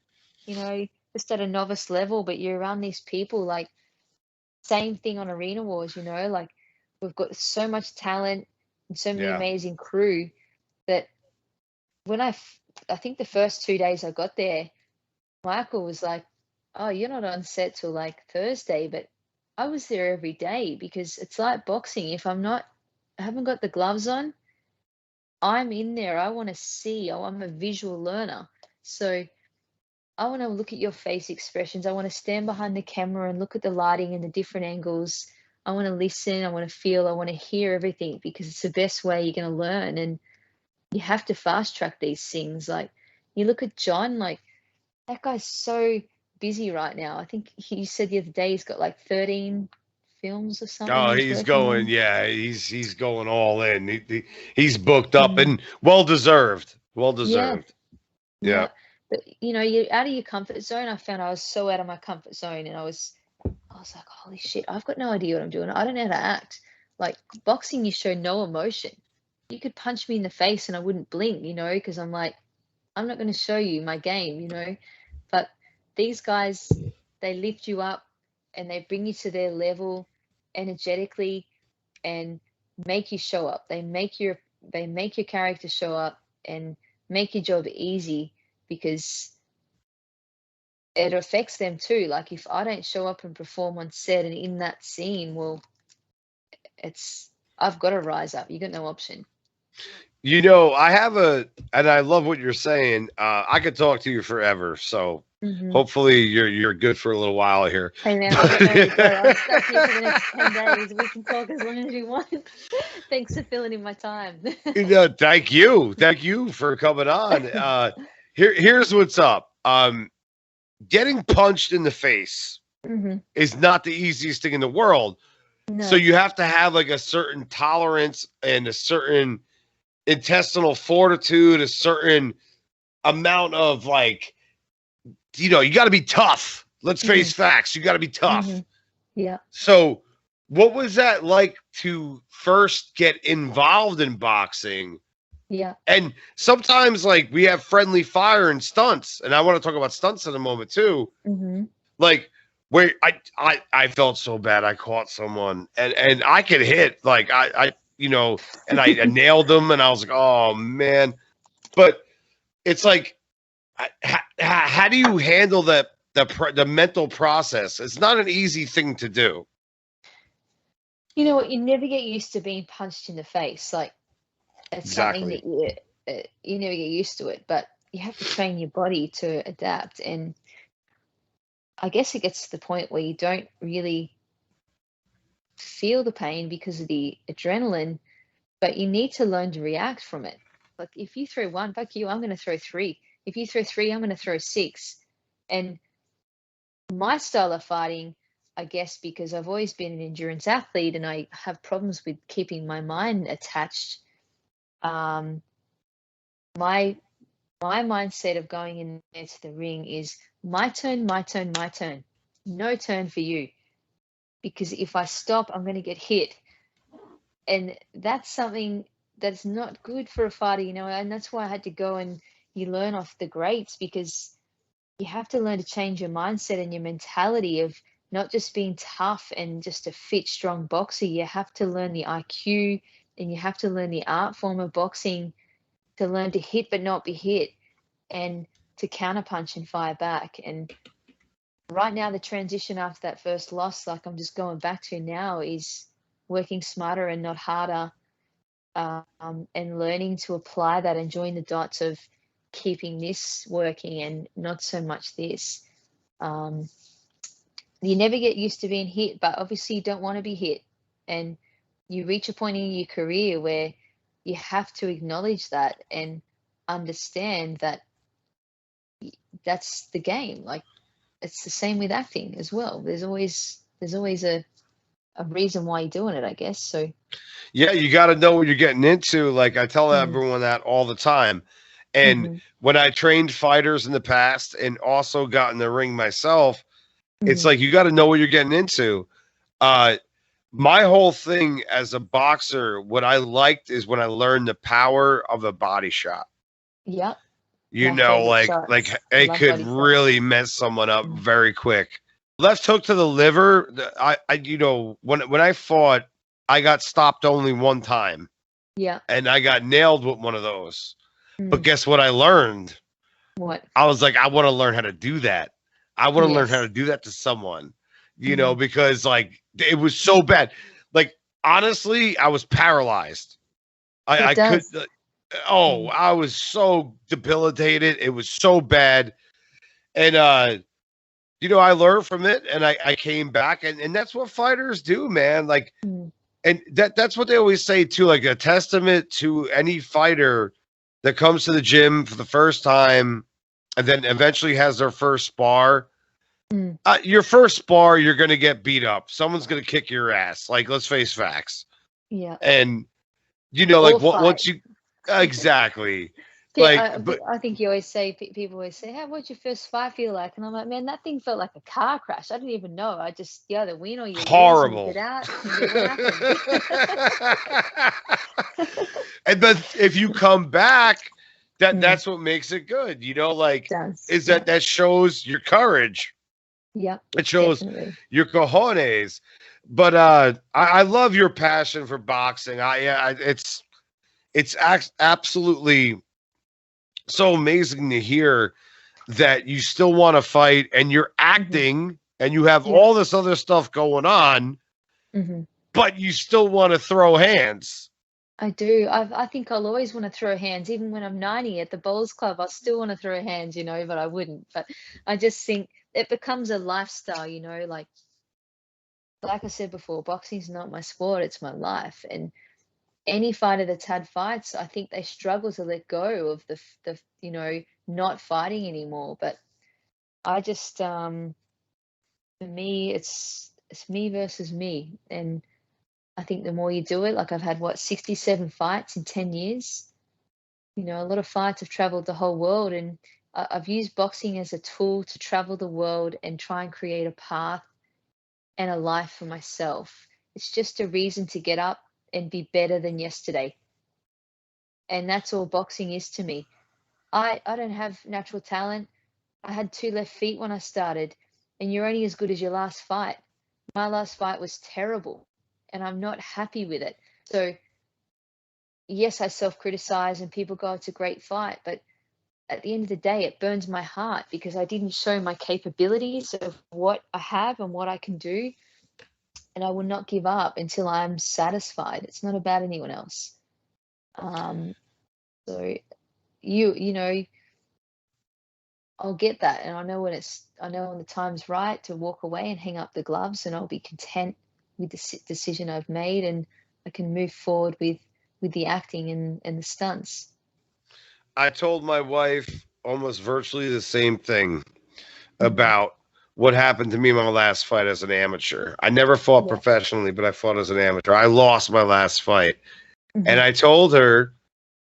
just at a novice level, but you're around these people. Like, same thing on Arena Wars, like, we've got so much talent and so many amazing crew that when I think the first 2 days I got there, Michael was like, oh, you're not on set till like Thursday, but I was there every day, because it's like boxing. If I haven't got the gloves on, I'm in there. I want to see. Oh, I'm a visual learner. So I want to look at your face expressions. I want to stand behind the camera and look at the lighting and the different angles. I want to listen. I want to feel. I want to hear everything, because it's the best way you're going to learn. And you have to fast track these things. Like, you look at John, like, that guy's so busy right now. I think he said the other day he's got like 13 films or something. Oh, he's going, he's going all in. He's booked up and well deserved. Well deserved. Yeah. But you're out of your comfort zone. I found I was so out of my comfort zone, and I was like, holy shit, I've got no idea what I'm doing. I don't know how to act. Like boxing, you show no emotion. You could punch me in the face and I wouldn't blink, because I'm like, I'm not going to show you my game. But these guys, they lift you up and they bring you to their level energetically and make you show up. They make your character show up and make your job easy because it affects them too. Like if I don't show up and perform on set and in that scene, well, I've got to rise up. You got no option. And I love what you're saying. I could talk to you forever. So Mm-hmm. hopefully you're good for a little while here. Hey man, I've got nowhere to go. I'm stuck here for the next 10 days. We can talk as long as you want. Thanks for filling in my time. Thank you. Thank you for coming on. Here's what's up. Getting punched in the face Mm-hmm. is not the easiest thing in the world. No. So you have to have like a certain tolerance and a certain intestinal fortitude, a certain amount of like, you got to be tough. Let's face facts. You got to be tough. Mm-hmm. Yeah. So what was that like to first get involved in boxing? Yeah. And sometimes like we have friendly fire and stunts, and I want to talk about stunts in a moment too. Mm-hmm. Like where I felt so bad. I caught someone and I could hit like and I nailed them and I was like, oh man. But it's like, how do you handle the mental process? It's not an easy thing to do. You know what? You never get used to being punched in the face. Like it's something that you never get used to it, but you have to train your body to adapt. And I guess it gets to the point where you don't really feel the pain because of the adrenaline, but you need to learn to react from it. Like if you throw one, fuck you, I'm going to throw three. If you throw three, I'm going to throw six. And my style of fighting, I guess, because I've always been an endurance athlete and I have problems with keeping my mind attached. My mindset of going in there to the ring is my turn, my turn, my turn. No turn for you. Because if I stop, I'm going to get hit. And that's something that's not good for a fighter, and that's why I had to go and you learn off the greats, because you have to learn to change your mindset and your mentality of not just being tough and just a fit, strong boxer. You have to learn the IQ and you have to learn the art form of boxing to learn to hit but not be hit and to counterpunch and fire back. And right now, the transition after that first loss, like I'm just going back to now, is working smarter and not harder, and learning to apply that and join the dots of keeping this working and not so much this. You never get used to being hit, but obviously you don't want to be hit. And you reach a point in your career where you have to acknowledge that and understand that that's the game. Like it's the same with acting as well. There's always a reason why you're doing it, I guess. So yeah, you got to know what you're getting into. Like I tell everyone that all the time. And when I trained fighters in the past and also got in the ring myself, it's like you got to know what you're getting into. My whole thing as a boxer, what I liked is when I learned the power of a body shot. Yeah. Like it could really mess someone up very quick. Left hook to the liver. When I fought, I got stopped only one time. Yeah. And I got nailed with one of those. But guess what I learned? What? I was like, I want to learn how to do that. I want to learn how to do that to someone, because like it was so bad. Like, honestly, I was paralyzed. I could. I was so debilitated. It was so bad. And, I learned from it and I came back and that's what fighters do, man. Like, and that's what they always say too, like a testament to any fighter that comes to the gym for the first time and then eventually has their first spar. Your first spar, you're going to get beat up. Someone's going to kick your ass. Like, let's face facts. Yeah. And, like once you, exactly. Like, but I think you always say, people always say, "Hey, what'd your first fight feel like?" And I'm like, man, that thing felt like a car crash. I didn't even know. I just, you either win or you lose, and you horrible. get out and you go, what happened? And but if you come back, Mm, that's what makes it good. You know, like does. is Yeah. that shows your courage. Yeah. It shows Definitely. your cojones. But I love your passion for boxing. It's absolutely so amazing to hear that you still want to fight and you're Hmm. acting and you have Yeah. all this other stuff going on, Hmm. but you still want to throw hands. I do. I think I'll always want to throw hands, even when I'm 90 at the bowls club. I still want to throw hands, but I wouldn't. But I just think it becomes a lifestyle, like I said before, boxing's not my sport, it's my life. And any fighter that's had fights, I think they struggle to let go of the not fighting anymore. But I just, for me, it's me versus me. And I think the more you do it, like I've had, what, 67 fights in 10 years. A lot of fights have traveled the whole world, and I've used boxing as a tool to travel the world and try and create a path and a life for myself. It's just a reason to get up and be better than yesterday. And that's all boxing is to me. I don't have natural talent. I had two left feet when I started, and you're only as good as your last fight. My last fight was terrible, and I'm not happy with it. So, yes, I self criticize, and people go, it's a great fight. But at the end of the day, it burns my heart because I didn't show my capabilities of what I have and what I can do. And I will not give up until I'm satisfied. It's not about anyone else. Um, so you know, I'll get that, and I know when the time's right to walk away and hang up the gloves, and I'll be content with the decision I've made, and I can move forward with the acting and the stunts. I told my wife almost virtually the same thing Hmm. about what happened to me in my last fight as an amateur. I never fought Yeah. professionally, but I fought as an amateur. I lost my last fight. And Hmm. I told her,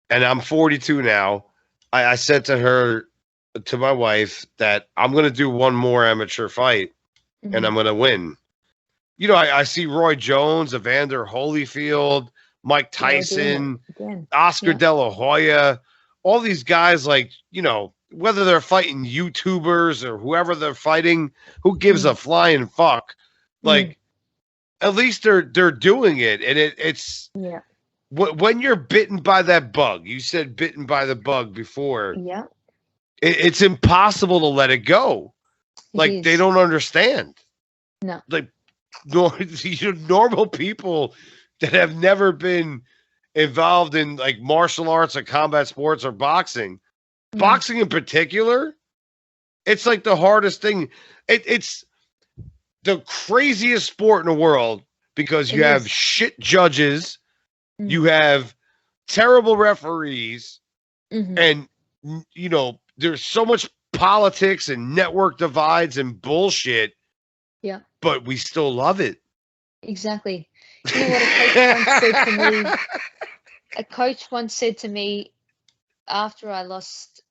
and I'm 42 now, I said to her, to my wife, that I'm going to do one more amateur fight and Hmm. I'm going to win. I see Roy Jones, Evander Holyfield, Mike They're all doing it Tyson, again. Oscar Yeah. De La Hoya, all these guys, like, whether they're fighting YouTubers or whoever they're fighting, who gives Mm. a flying fuck? Mm. Like, at least they're doing it. And it's Yeah. when you're bitten by that bug, you said bitten by the bug before, Yeah. it's impossible to let it go. It Like, they is. don't understand. No. Like, normal people that have never been involved in like martial arts or combat sports or boxing, Mm. boxing in particular, it's like the hardest thing. It's the craziest sport in the world because It you have is. shit judges, Mm. you have terrible referees, Hmm. and there's so much politics and network divides and bullshit, Yeah. but we still love it. Exactly. You know what a coach once said to me? A coach once said to me after I lost,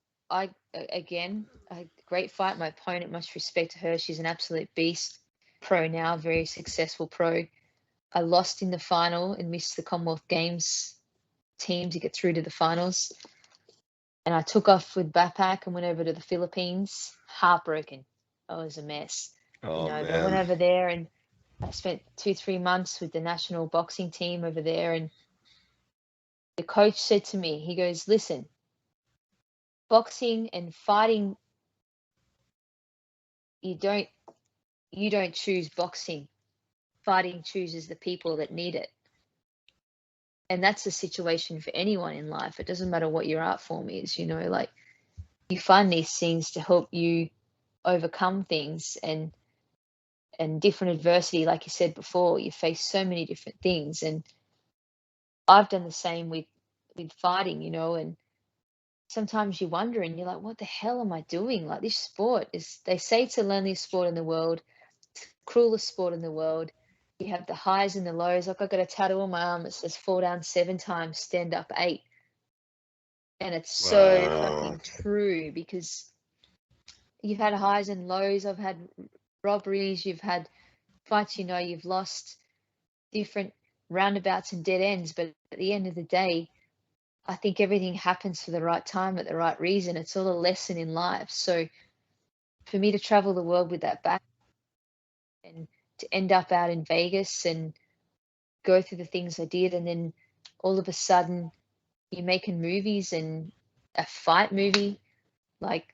again, a great fight. My opponent, much respect to her, she's an absolute beast. Pro now, very successful pro. I lost in the final and missed the Commonwealth Games team to get through to the finals. And I took off with backpack and went over to the Philippines, heartbroken. I was a mess, Oh but I went man. over there and I spent 2, 3 months with the national boxing team over there. And the coach said to me, he goes, listen, boxing and fighting, you don't you don't choose boxing. Fighting chooses the people that need it. And that's the situation for anyone in life. It doesn't matter what your art form is, like you find these things to help you overcome things and different adversity. Like you said before, you face so many different things. And I've done the same with fighting, and sometimes you wonder and you're like, what the hell am I doing? Like, this sport is, they say it's the loneliest sport in the world, it's the cruelest sport in the world. You have the highs and the lows. Like, I've got a tattoo on my arm that says fall down 7 times, stand up 8. And it's so Wow. fucking true, because you've had highs and lows. I've had robberies, you've had fights, you've lost, different roundabouts and dead ends. But at the end of the day, I think everything happens for the right time at the right reason. It's all a lesson in life. So for me to travel the world with that back, and to end up out in Vegas and go through the things I did, and then all of a sudden you're making movies, and a fight movie, like,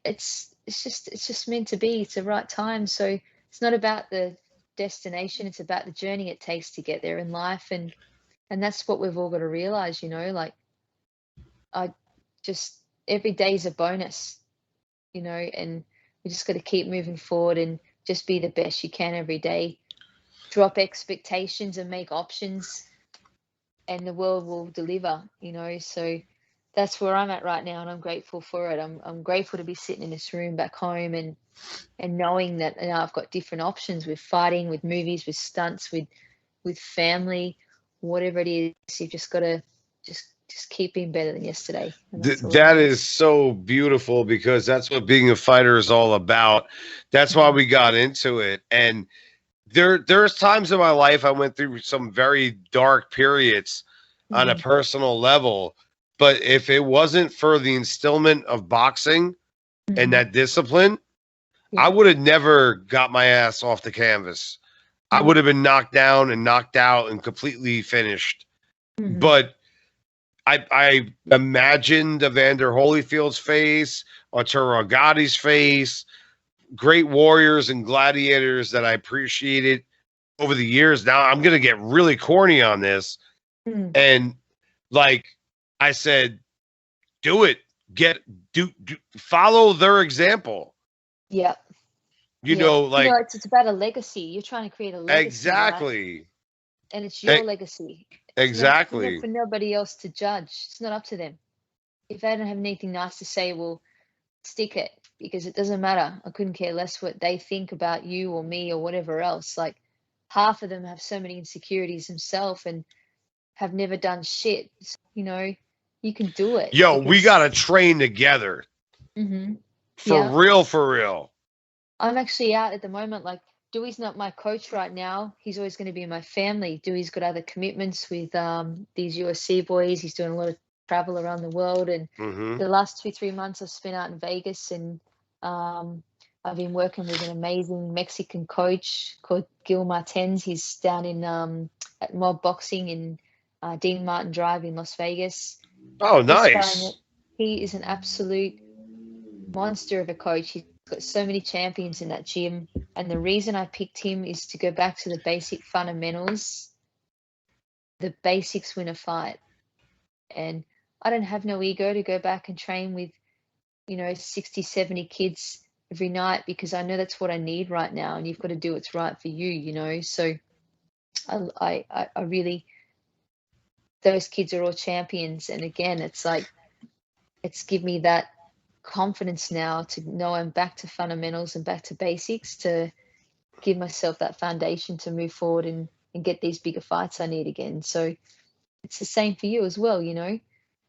it's just meant to be. It's the right time. So it's not about the destination, it's about the journey it takes to get there in life. And that's what we've all got to realize, like, I just, every day's a bonus, and we just got to keep moving forward and just be the best you can every day. Drop expectations and make options, and the world will deliver. So that's where I'm at right now, and I'm grateful for it. I'm grateful to be sitting in this room back home, and knowing that, I've got different options with fighting, with movies, with stunts, with family, whatever it is. You've just got to just keep being better than yesterday, and that's all it That means. is so beautiful, because that's what being a fighter is all about. That's why Mhm. we got into it. And there's times in my life I went through some very dark periods on a Mhm. personal level. But if it wasn't for the instillment of boxing and Mhm. that discipline, I Yeah. would have never got my ass off the canvas. I would Mhm. have been knocked down and knocked out and completely finished. Mhm. But I imagined Evander Holyfield's face, Arturo Gotti's face, great warriors and gladiators that I appreciated over the years. Now I'm gonna get really corny on this, Mhm. and like I said, do it. Get do follow their example. Yeah. You Yeah. know, like It's about a legacy. You're trying to create a legacy, right? exactly, And it's E- your legacy. It's not exactly. for nobody else to judge. It's not up to them. If they don't have anything nice to say, well, stick it, because it doesn't matter. I couldn't care less what they think about you or me or whatever else. Like, half of them have so many insecurities themselves and have never done shit. So, you can do it Yo, we because, gotta train together hmm for yeah. real, for real. I'm actually out at the moment. Like, Dewey's not my coach right now. He's always going to be in my family. Dewey's got other commitments with these USC boys. He's doing a lot of travel around the world, and Hmm. the last 2 3 months I've spent out in Vegas, and I've been working with an amazing Mexican coach called Gil Martens. He's down in at Mob Boxing in Dean Martin Drive in Las Vegas. Oh, This guy, nice. he is an absolute monster of a coach. He's got so many champions in that gym. And the reason I picked him is to go back to the basic fundamentals. The basics win a fight. And I don't have no ego to go back and train with, 60, 70 kids every night, because I know that's what I need right now. And you've got to do what's right for you. So I really, those kids are all champions. And again, it's like, it's give me that confidence now to know I'm back to fundamentals and back to basics, to give myself that foundation to move forward and get these bigger fights I need again. So it's the same for you as well.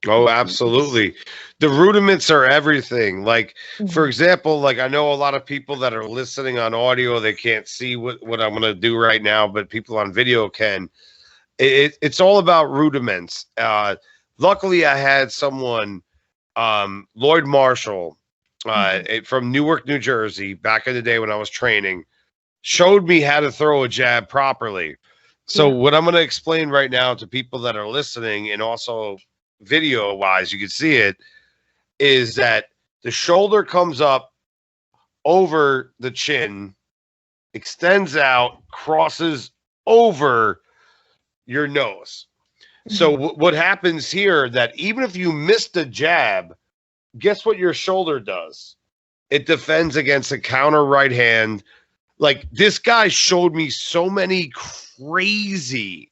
Oh, You just, absolutely. The rudiments are everything. Like, for mhm, example, like I know a lot of people that are listening on audio, they can't see what I'm going to do right now, but people on video can. It's all about rudiments. Luckily, I had someone, Lloyd Marshall, mhm, from Newark, New Jersey, back in the day when I was training, showed me how to throw a jab properly. So yeah, what I'm going to explain right now to people that are listening, and also video wise, you can see it, is that the shoulder comes up over the chin, extends out, crosses over your nose. So mhm, what happens here, that even if you miss the jab, guess what your shoulder does? It defends against a counter right hand. Like, this guy showed me so many crazy,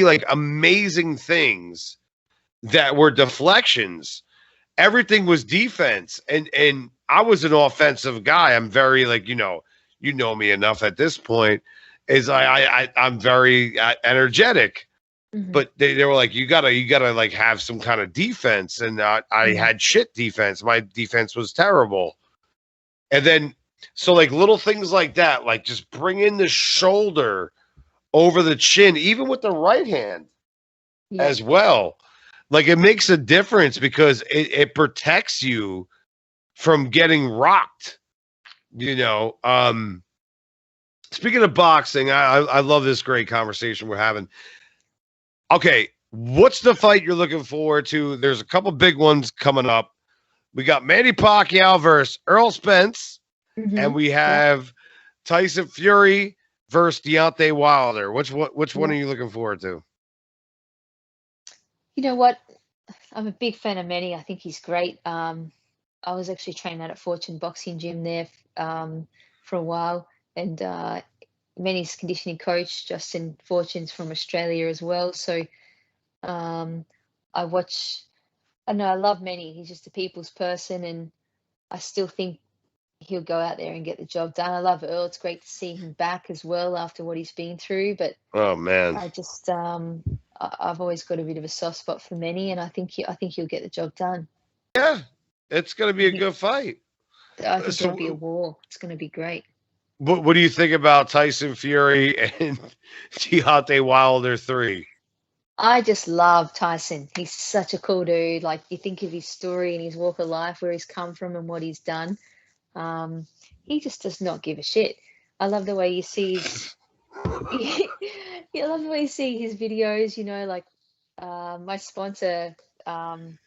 like amazing things that were deflections. Everything was defense, and I was an offensive guy. I'm very, like, you know me enough at this point. Is I'm very energetic. Hmm. but they were like, you gotta like have some kind of defense, and I Mm. had shit defense. My defense was terrible, and then so like little things like that, like just bring in the shoulder over the chin, even with the right hand Yeah. as well. Like it makes a difference because it protects you from getting rocked. You know, speaking of boxing, I love this great conversation we're having. Okay, what's the fight you're looking forward to? There's a couple big ones coming up. We got Manny Pacquiao versus Earl Spence, Hmm. and we Yeah. have Tyson Fury versus Deontay Wilder. Which one Yeah. are you looking forward to? You know what? I'm a big fan of Manny. I think he's great. I was actually training out at Fortune Boxing Gym there for a while, and Manny's conditioning coach, Justin Fortune's from Australia as well. So um, I watch. I know I love Manny. He's just a people's person, and I still think he'll go out there and get the job done. I love Earl. It's great to see him back as well after what he's been through. But Oh man, I just I've always got a bit of a soft spot for Manny, and I think he'll get the job done. yeah, it's gonna be I a think good fight. I think it'll be a So, war. It's going to be great. what do you think about Tyson Fury and Deontay Wilder 3? I just love Tyson. He's such a cool dude. Like you think of his story and his walk of life, where he's come from and what he's done. Um, he just does not give a shit. I love the way you see his. I love the way you see his videos. You know, like my sponsor, um,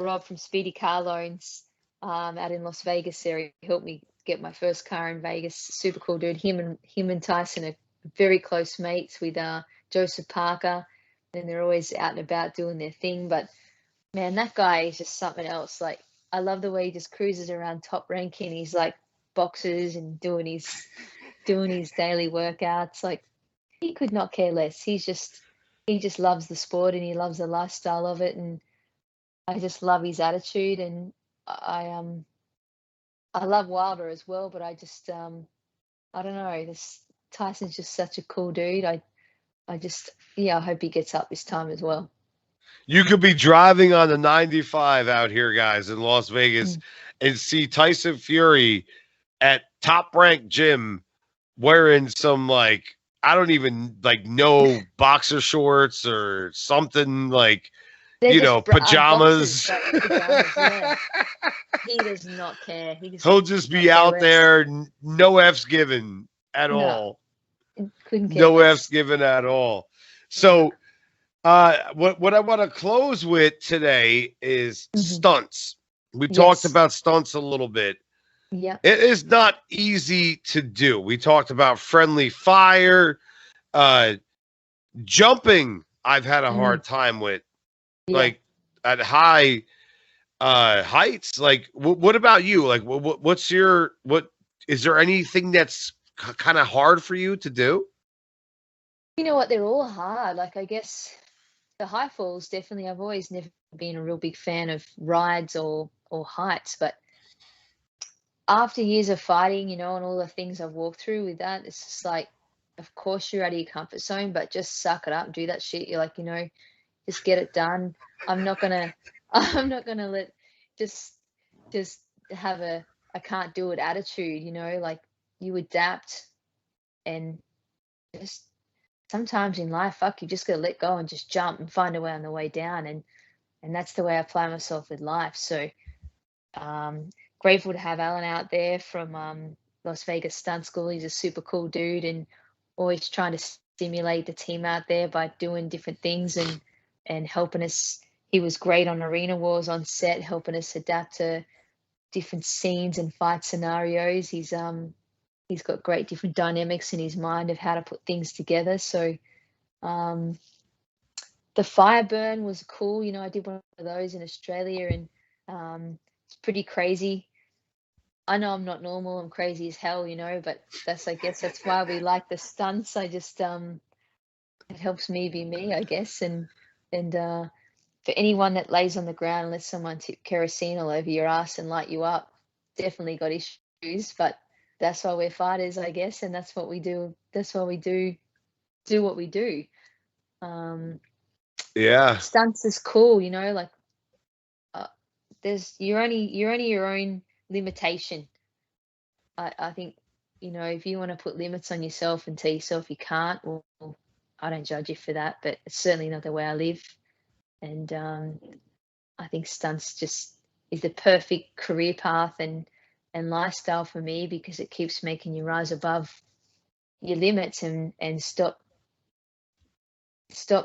Rob from Speedy Car Loans, out in Las Vegas. There, he helped me get my first car in Vegas. Super cool dude. Him and Tyson are very close mates with Joseph Parker, and they're always out and about doing their thing. But man, that guy is just something else. Like I love the way he just cruises around Top Rank and he's like boxes and doing his daily workouts. Like he could not care less. He just loves the sport and he loves the lifestyle of it. And I just love his attitude. And I love Wilder as well. But I don't know. This Tyson's just such a cool dude. I just yeah. I hope he gets up this time as well. You could be driving on the 95 out here, guys, in Las Vegas, Mm. and see Tyson Fury at Top Rank Gym wearing some like I don't even like no boxer shorts or something like They're just boxers, pajamas. like pajamas. Yeah. He does not care. He just He'll could just not be care out less. there, no F's given at No, all. couldn't care No F's less. given at all. No. So what I want to close with today is Hmm. stunts. We talked Yes. about stunts a little bit. Yep. It is not easy to do. We talked about friendly fire, uh, jumping. I've had a Mm. hard time with, Yeah. like at high heights. Like, what about you? Like, what's your what? Is there anything that's kind of hard for you to do? You know what? They're all hard. Like I guess the high falls definitely. I've always never been a real big fan of rides or heights, but after years of fighting, and all the things I've walked through with that, it's just like, of course you're out of your comfort zone, but just suck it up and do that shit. You're like, just get it done. I'm not gonna I'm not gonna let just just have a I can't do it attitude, like you adapt and just sometimes in life, fuck, you just gotta let go and just jump and find a way on the way down and that's the way I apply myself with life. So grateful to have Alan out there from Las Vegas Stunt School. He's a super cool dude and always trying to stimulate the team out there by doing different things and helping us. He was great on Arena Wars on set, helping us adapt to different scenes and fight scenarios. He's got great different dynamics in his mind of how to put things together. So um, the fire burn was cool. I did one of those in Australia and it's pretty crazy. I know I'm not normal. I'm crazy as hell, but I guess that's why we like the stunts. I just it helps me be me, I guess. And for anyone that lays on the ground and lets someone tip kerosene all over your ass and light you up, definitely got issues. But that's why we're fighters, I guess, and that's what we do. That's why we do what we do. Um, Yeah. Stunts is cool, you know, like uh, you're only your own limitation. I think, you know, if you want to put limits on yourself and tell yourself you can't, well, I don't judge you for that, but it's certainly not the way I live. And I think stunts just is the perfect career path and lifestyle for me because it keeps making you rise above your limits and stop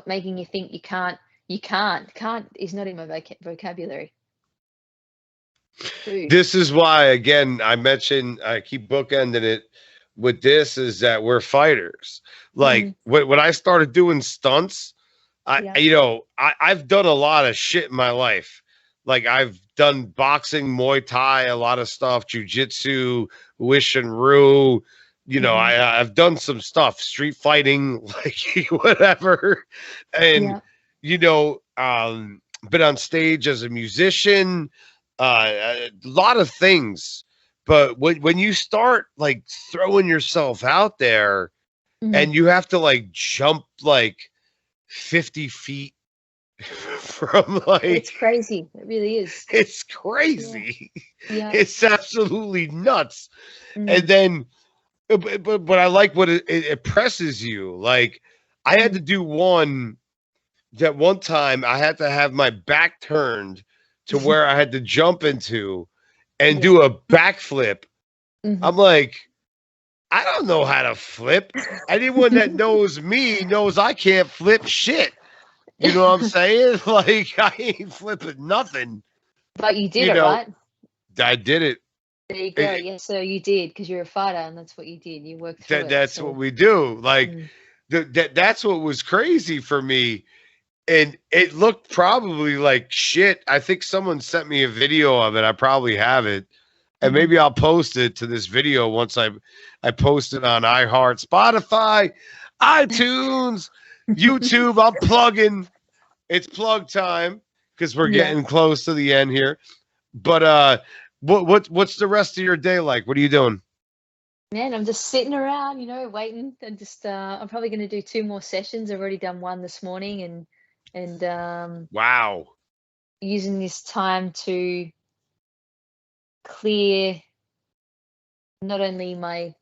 making you think you can't. You can't is not in my vocabulary. Dude. This is why, again, I mentioned, I keep bookending it with this, is that we're fighters. Like Hmm. when I started doing stunts, Yeah. I've done a lot of shit in my life. Like I've done boxing, Muay Thai, a lot of stuff, jujitsu, Wish and Rue. Hmm. I've done some stuff, street fighting, like whatever. And, Yeah. been on stage as a musician, a lot of things. But when you start like throwing yourself out there Hmm. and you have to like jump like 50 feet from It's like, crazy. It really is. it's Yeah. crazy. Yeah. It's absolutely nuts. And Mm. then, but I like what it presses you. Like, I had Mm. to do one that one time I had to have my back turned to where I had to jump into and Yeah. do a backflip. Hmm. I'm like, I don't know how to flip. Anyone that knows me knows I can't flip shit. You know what I'm saying? Like I ain't flipping nothing. But you did You it, know, right? I did it. There you go. It- Yes, so you did because you're a fighter and that's what you did. You worked through that it. that's what So we do. Like mm. that's what was crazy for me. And it looked probably like shit. I think someone sent me a video of it. I probably have it. And Hmm. maybe I'll post it to this video once I post it on iHeart, Spotify, iTunes, YouTube. I'm plugging. It's plug time because we're Yeah. getting close to the end here. But what's the rest of your day like? What are you doing? Man, I'm just sitting around, you know, waiting and just I'm probably gonna do two more sessions. I've already done one this morning and Wow. using this time to clear not only my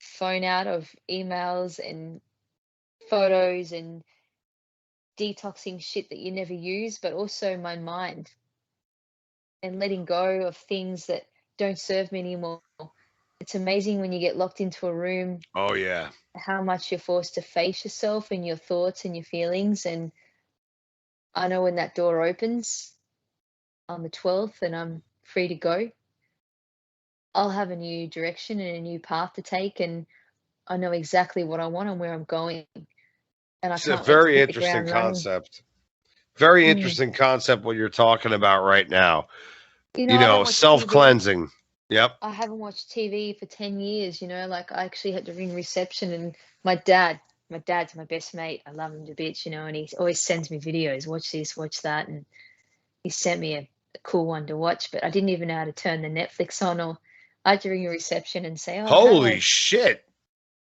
phone out of emails and photos and detoxing shit that you never use, but also my mind and letting go of things that don't serve me anymore. It's amazing when you get locked into a room Oh yeah. how much you're forced to face yourself and your thoughts and your feelings. And I know when that door opens on the 12th and I'm free to go, I'll have a new direction and a new path to take. And I know exactly what I want and where I'm going. And I It's a can't wait to very hit the interesting ground running. concept. Very Mm. interesting concept what you're talking about right now. You know, I don't watch TV. Self-cleansing. Yep. I haven't watched TV for 10 years, you know, like I actually had to ring reception and my dad's my best mate. I love him to bits, you know, and he always sends me videos, watch this, watch that. And he sent me a cool one to watch, but I didn't even know how to turn the Netflix on or I had to ring a reception and say, oh, Holy hi. shit.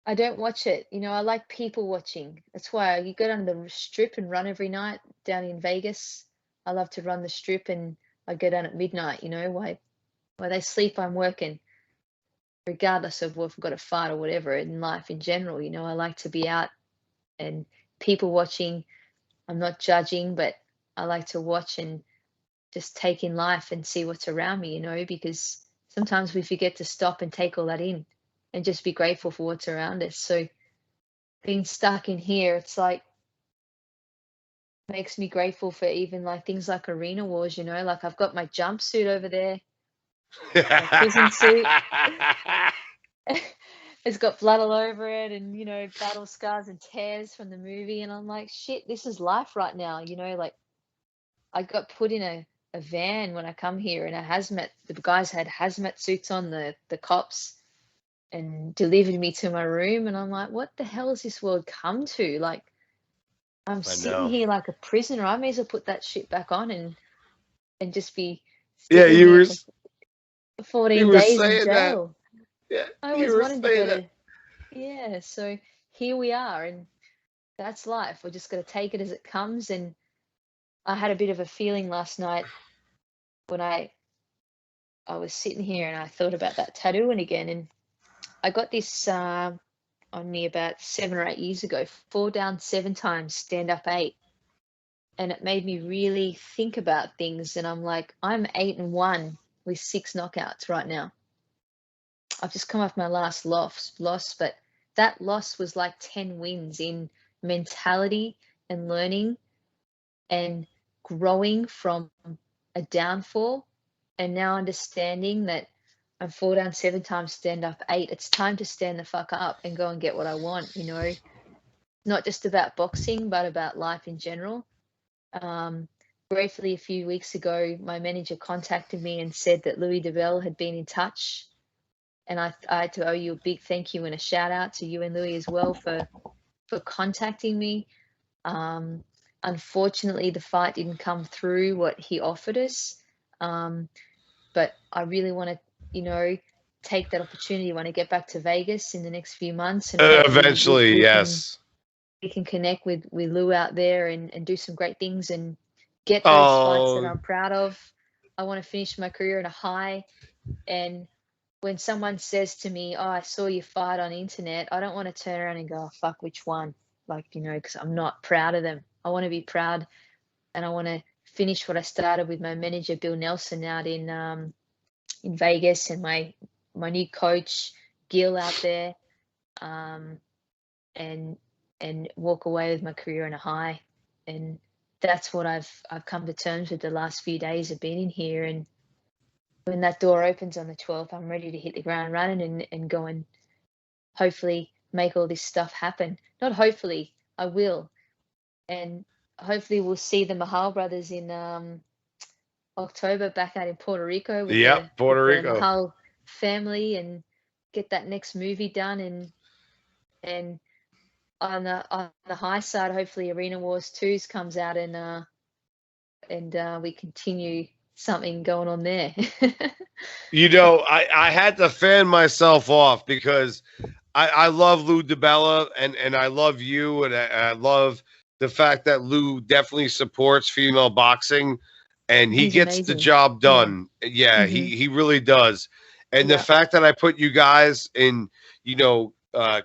I don't watch it. You know, I like people watching. That's why you go down the strip and run every night down in Vegas. I love to run the strip and I go down at midnight, you know, while they sleep, I'm working regardless of if I've got a fight or whatever in life in general. You know, I like to be out and people watching. I'm not judging, but I like to watch and just take in life and see what's around me, you know, because sometimes we forget to stop and take all that in and just be grateful for what's around us. So being stuck in here, it's like makes me grateful for even like things like arena wars, you know, like I've got my jumpsuit over there, my prison suit. It's got blood all over it and, you know, battle scars and tears from the movie. And I'm like, shit, this is life right now. You know, like I got put in a van when I come here and a hazmat, the guys had hazmat suits on, the cops, and delivered me to my room. And I'm like, what the hell has this world come to? Like, I'm I sitting know. here like a prisoner. I may as well put that shit back on and just be Yeah, sitting here for you 14 were days in saying that. jail. Yeah, I you always were wanted to saying go that. to, yeah. So here we are. And that's life. We're just going to take it as it comes. And I had a bit of a feeling last night when I was sitting here and I thought about that tattooing again. And I got this on me about 7 or 8 years ago. Fall down 7 times, stand up 8. And it made me really think about things. And I'm like, I'm 8-1 with 6 knockouts right now. I've just come off my last loss, but that loss was like 10 wins in mentality and learning and growing from a downfall, and now understanding that I'm 4 down 7 times, stand up 8. It's time to stand the fuck up and go and get what I want, you know, not just about boxing, but about life in general. Briefly, a few weeks ago, my manager contacted me and said that Louis DeBell had been in touch. And I had to owe you a big thank you and a shout out to you and Louis as well for contacting me. Unfortunately, the fight didn't come through what he offered us. But I really want to, you know, take that opportunity when I get back to Vegas in the next few months. And Eventually, yes. We can connect with Lou out there and do some great things and get those fights that I'm proud of. I want to finish my career in a high. And when someone says to me, "Oh, I saw you fight on the internet," I don't want to turn around and go, "Oh, fuck, which one?" Like, you know, because I'm not proud of them. I want to be proud, and I want to finish what I started with my manager Bill Nelson out in Vegas, and my new coach Gil out there, and walk away with my career in a high. And that's what I've come to terms with the last few days of being in here. And when that door opens on the 12th, I'm ready to hit the ground running and go and hopefully make all this stuff happen. Not hopefully, I will. And hopefully we'll see the Mahal brothers in October back out in Puerto Rico with Puerto the Rico Mahal family, and get that next movie done. And on the high side, hopefully Arena Wars 2s comes out and we continue something going on there. You know, I had to fan myself off because I love Lou DiBella and I love you, and I love the fact that Lou definitely supports female boxing and he He's gets amazing. the job done. Yeah, he really does. And the fact that I put you guys in, you know,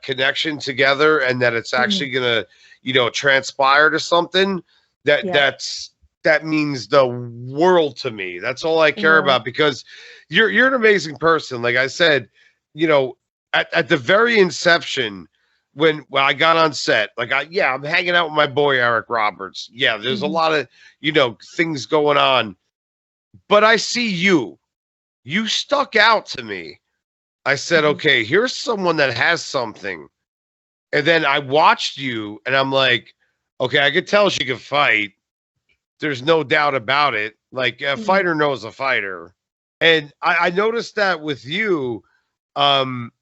connection together, and that it's actually gonna, you know, transpire to something that means the world to me. That's all I care about, because you're an amazing person. Like I said, you know, at the very inception, when I got on set, like I'm hanging out with my boy Eric Roberts. Yeah, there's a lot of, you know, things going on, but I see you stuck out to me. I said, okay, here's someone that has something. And then I watched you and I'm like, okay, I could tell she could fight. There's no doubt about it. Like a fighter knows a fighter. And I noticed that with you. And,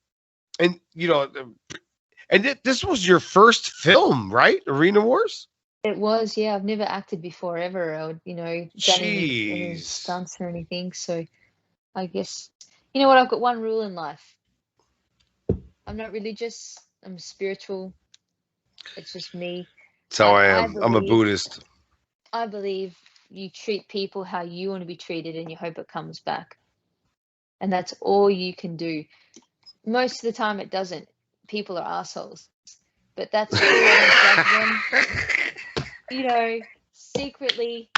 you know, and this was your first film, right? Arena Wars? It was, yeah. I've never acted before, ever, or, you know, done any stunts or anything. So I guess, you know what? I've got one rule in life. I'm not religious. I'm spiritual. It's just me. That's how I am. I'm a Buddhist. I believe you treat people how you want to be treated, and you hope it comes back. And that's all you can do. Most of the time it doesn't. People are assholes. But that's cool. I don't judge them. You know, secretly,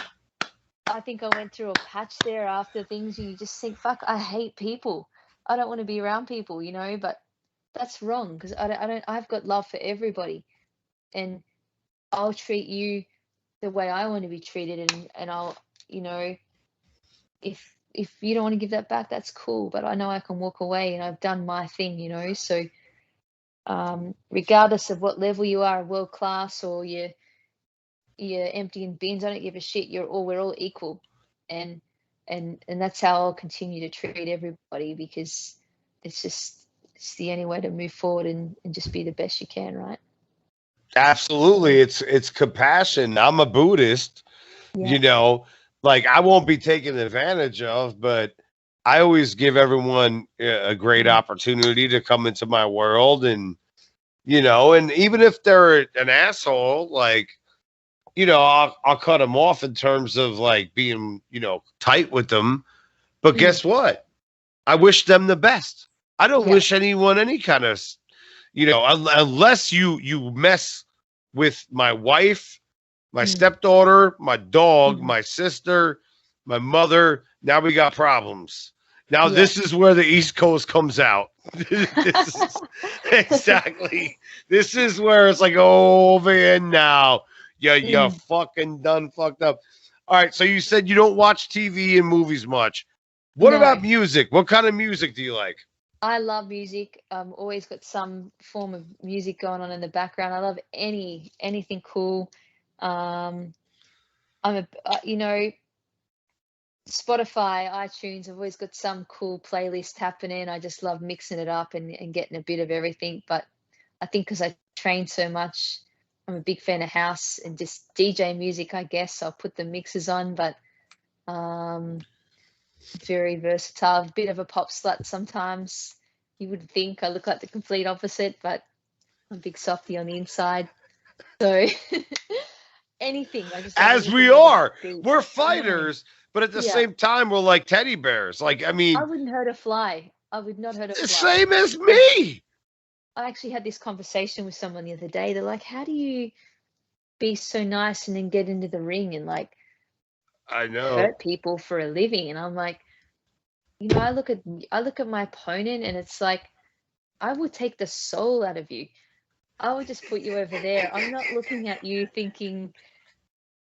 I think I went through a patch there after things, and you just think, fuck, I hate people. I don't want to be around people, you know, but that's wrong, because I've got love for everybody, and I'll treat you the way I want to be treated, and I'll, you know, if you don't want to give that back, that's cool, but I know I can walk away and I've done my thing, you know. So regardless of what level you are, world class or you're emptying bins, I don't give a shit. We're all equal, and that's how I'll continue to treat everybody, because it's the only way to move forward and just be the best you can, right? Absolutely. It's compassion. I'm a Buddhist, you know, like I won't be taken advantage of, but I always give everyone a great opportunity to come into my world. And, you know, and even if they're an asshole, like, you know, I'll cut them off in terms of like being, you know, tight with them. But Mm, guess what? I wish them the best. I don't yeah. wish anyone any kind of, you know, unless you mess with my wife, my Mm, stepdaughter, my dog, mm, my sister, my mother. Now we got problems. Now yeah. this is where the East Coast comes out. This is exactly. This is where it's like, oh man, now you're Mm, fucking done fucked up. All right, so you said you don't watch TV and movies much. What no. about music? What kind of music do you like? I love music. Always got some form of music going on in the background. I love anything cool. Um, you know, Spotify, iTunes. I've always got some cool playlist happening. I just love mixing it up and getting a bit of everything. But I think because I train so much, I'm a big fan of house and just DJ music. I guess I'll put the mixes on, but um, very versatile. A bit of a pop slut sometimes. You would think I look like the complete opposite, but I'm a big softy on the inside. So anything. I just love As we anything with a are, beat. we're I know. fighters, but at the Yeah. same time, we're like teddy bears. Like, I I mean, wouldn't hurt a fly. I would not hurt a fly. same as I me. I actually had this conversation with someone the other day. They're like, "How do you be so nice and then get into the ring and like I know. hurt people for a living?" And I'm like, I look at my opponent and it's like I would take the soul out of you. I would just put you over there. I'm not looking at you thinking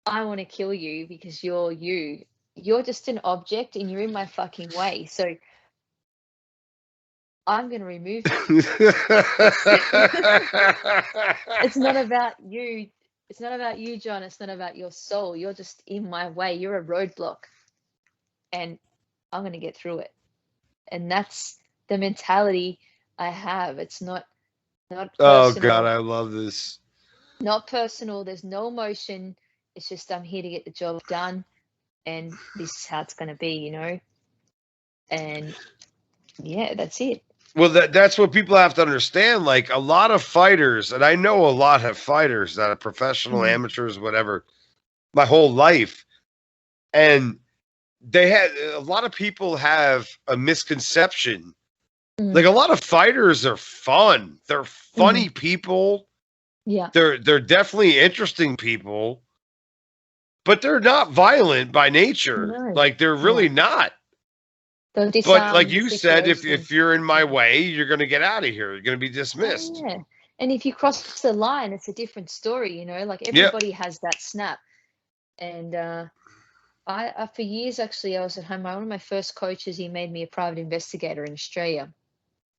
I want to kill you because you're you. You're just an object and you're in my fucking way. So I'm going to remove you. It's it's not about you. It's not about you, John. It's not about your soul. You're just in my way. You're a roadblock, and I'm going to get through it. And that's the mentality I have. It's not Oh God, personal. I love this. Not personal. There's no emotion. It's just I'm here to get the job done, and this is how it's going to be. And yeah, that's it. Well, that's what people have to understand. Like a lot of fighters, and I know a lot of fighters that are professional, Mm, amateurs, whatever, my whole life. And they had a lot of people have a misconception. Like mm, a lot of fighters are fun. They're mm, funny people. yeah. They're definitely interesting people, but they're not violent by nature. No. Like they're No. really not. They'll But like disarm the you said, if situation. you're in my Yeah. way, you're gonna get out of here. You're gonna be dismissed. Oh, yeah. And if you cross the line, it's a different story. Like Yep. everybody has that snap. And I for years actually, I was at home. One of my first coaches, he made me a private investigator in Australia,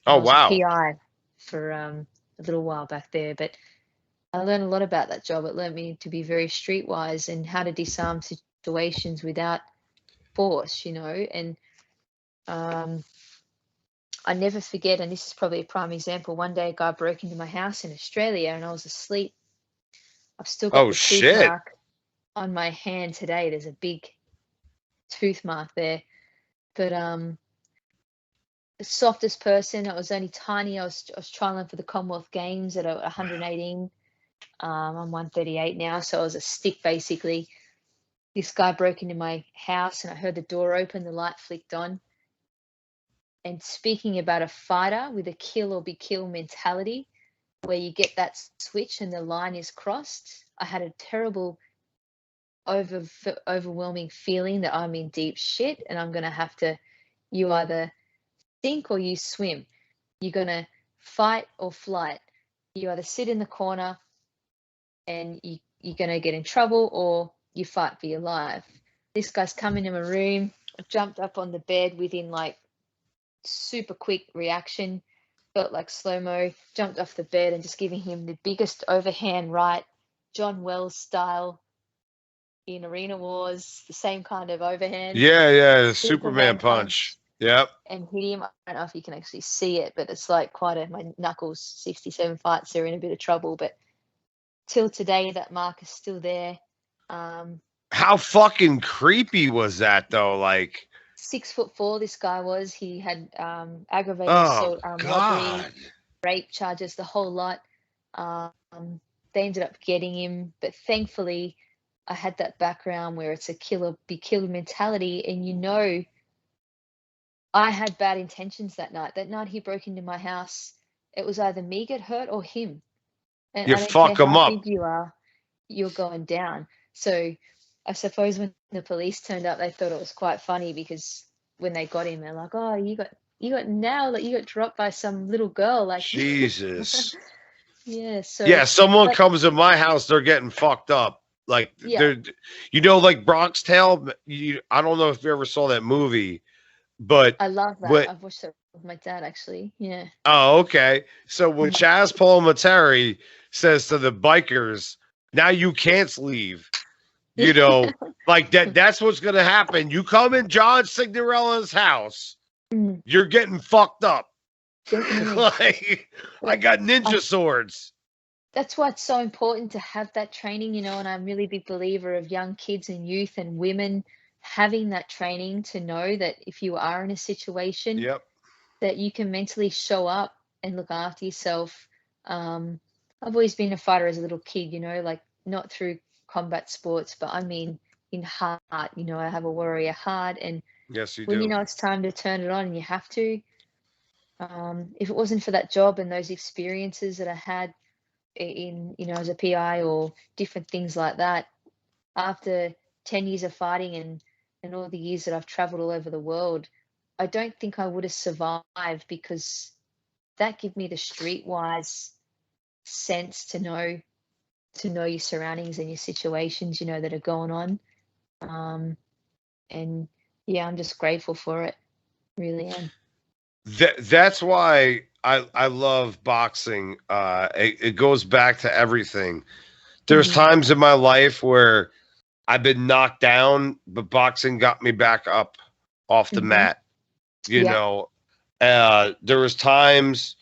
and Oh I was a wow. PI for a little while back there. But I learned a lot about that job. It learned me to be very streetwise and how to disarm situations without force. And um, I never forget, and this is probably a prime example. One day, a guy broke into my house in Australia, and I was asleep. I've still got Oh the tooth shit. mark on my hand today. There's a big tooth mark there. But the softest person. I was only tiny. I was trialing for the Commonwealth Games at 118. I'm 138 now, so I was a stick basically. This guy broke into my house, and I heard the door open. The light flicked on. And speaking about a fighter with a kill or be killed mentality, where you get that switch and the line is crossed, I had a terrible, overwhelming feeling that I'm in deep shit and I'm going to have to, you either sink or you swim. You're going to fight or flight. You either sit in the corner and you're going to get in trouble or you fight for your life. This guy's come into my room, jumped up on the bed within like super quick reaction, felt like slow-mo, jumped off the bed and just giving him the biggest overhand right, John Wells style in Arena Wars, the same kind of overhand, Yeah, yeah, Superman Superman punch, punch. Yep. and hit him. I don't know if you can actually see it, but it's like my knuckles, 67 fights, they're in a bit of trouble. But till today, that mark is still there. Um, How fucking creepy was that though? Like, 6'4", this guy was. He had aggravated oh assault, robbery, God. rape charges, the whole lot. Um, they ended up getting him, but thankfully, I had that background where it's a killer be killer mentality, and I had bad intentions that night. That night he broke into my house. It was either me get hurt or him, and You I don't care fuck them how up. big you are, you're going down. So I suppose when the police turned up, they thought it was quite funny because when they got him, they're like, "Oh, you got now like you got dropped by some little girl." Like, Jesus. yeah. So, Yeah, someone but comes to my house, they're getting fucked up. Like yeah, they're, like Bronx Tale. I don't know if you ever saw that movie, but I love that. what? I've watched it with my dad actually. Yeah. Oh, okay. So when Mm. Chaz Palminteri says to the bikers, "Now you can't leave," you know, like that's what's gonna happen. You come in John Signorella's house, Mm, you're getting fucked up. definitely. Like I But got I ninja swords. that's why it's so important to have that training, and I'm really a big believer of young kids and youth and women having that training to know that if you are in a situation Yep. that you can mentally show up and look after yourself. Um, I've always been a fighter as a little kid, like not through combat sports, but I mean in heart, I have a warrior heart. And Yes, you when do. it's time to turn it on and you have to, if it wasn't for that job and those experiences that I had in, as a PI or different things like that, after 10 years of fighting and all the years that I've traveled all over the world, I don't think I would have survived because that give me the streetwise sense to know your surroundings and your situations, that are going on. And yeah, I'm just grateful for it. Really am. That's why I love boxing. It goes back to everything. There's Hmm. times in my life where I've been knocked down, but boxing got me back up off the Hmm. mat. You Yeah. know, there was times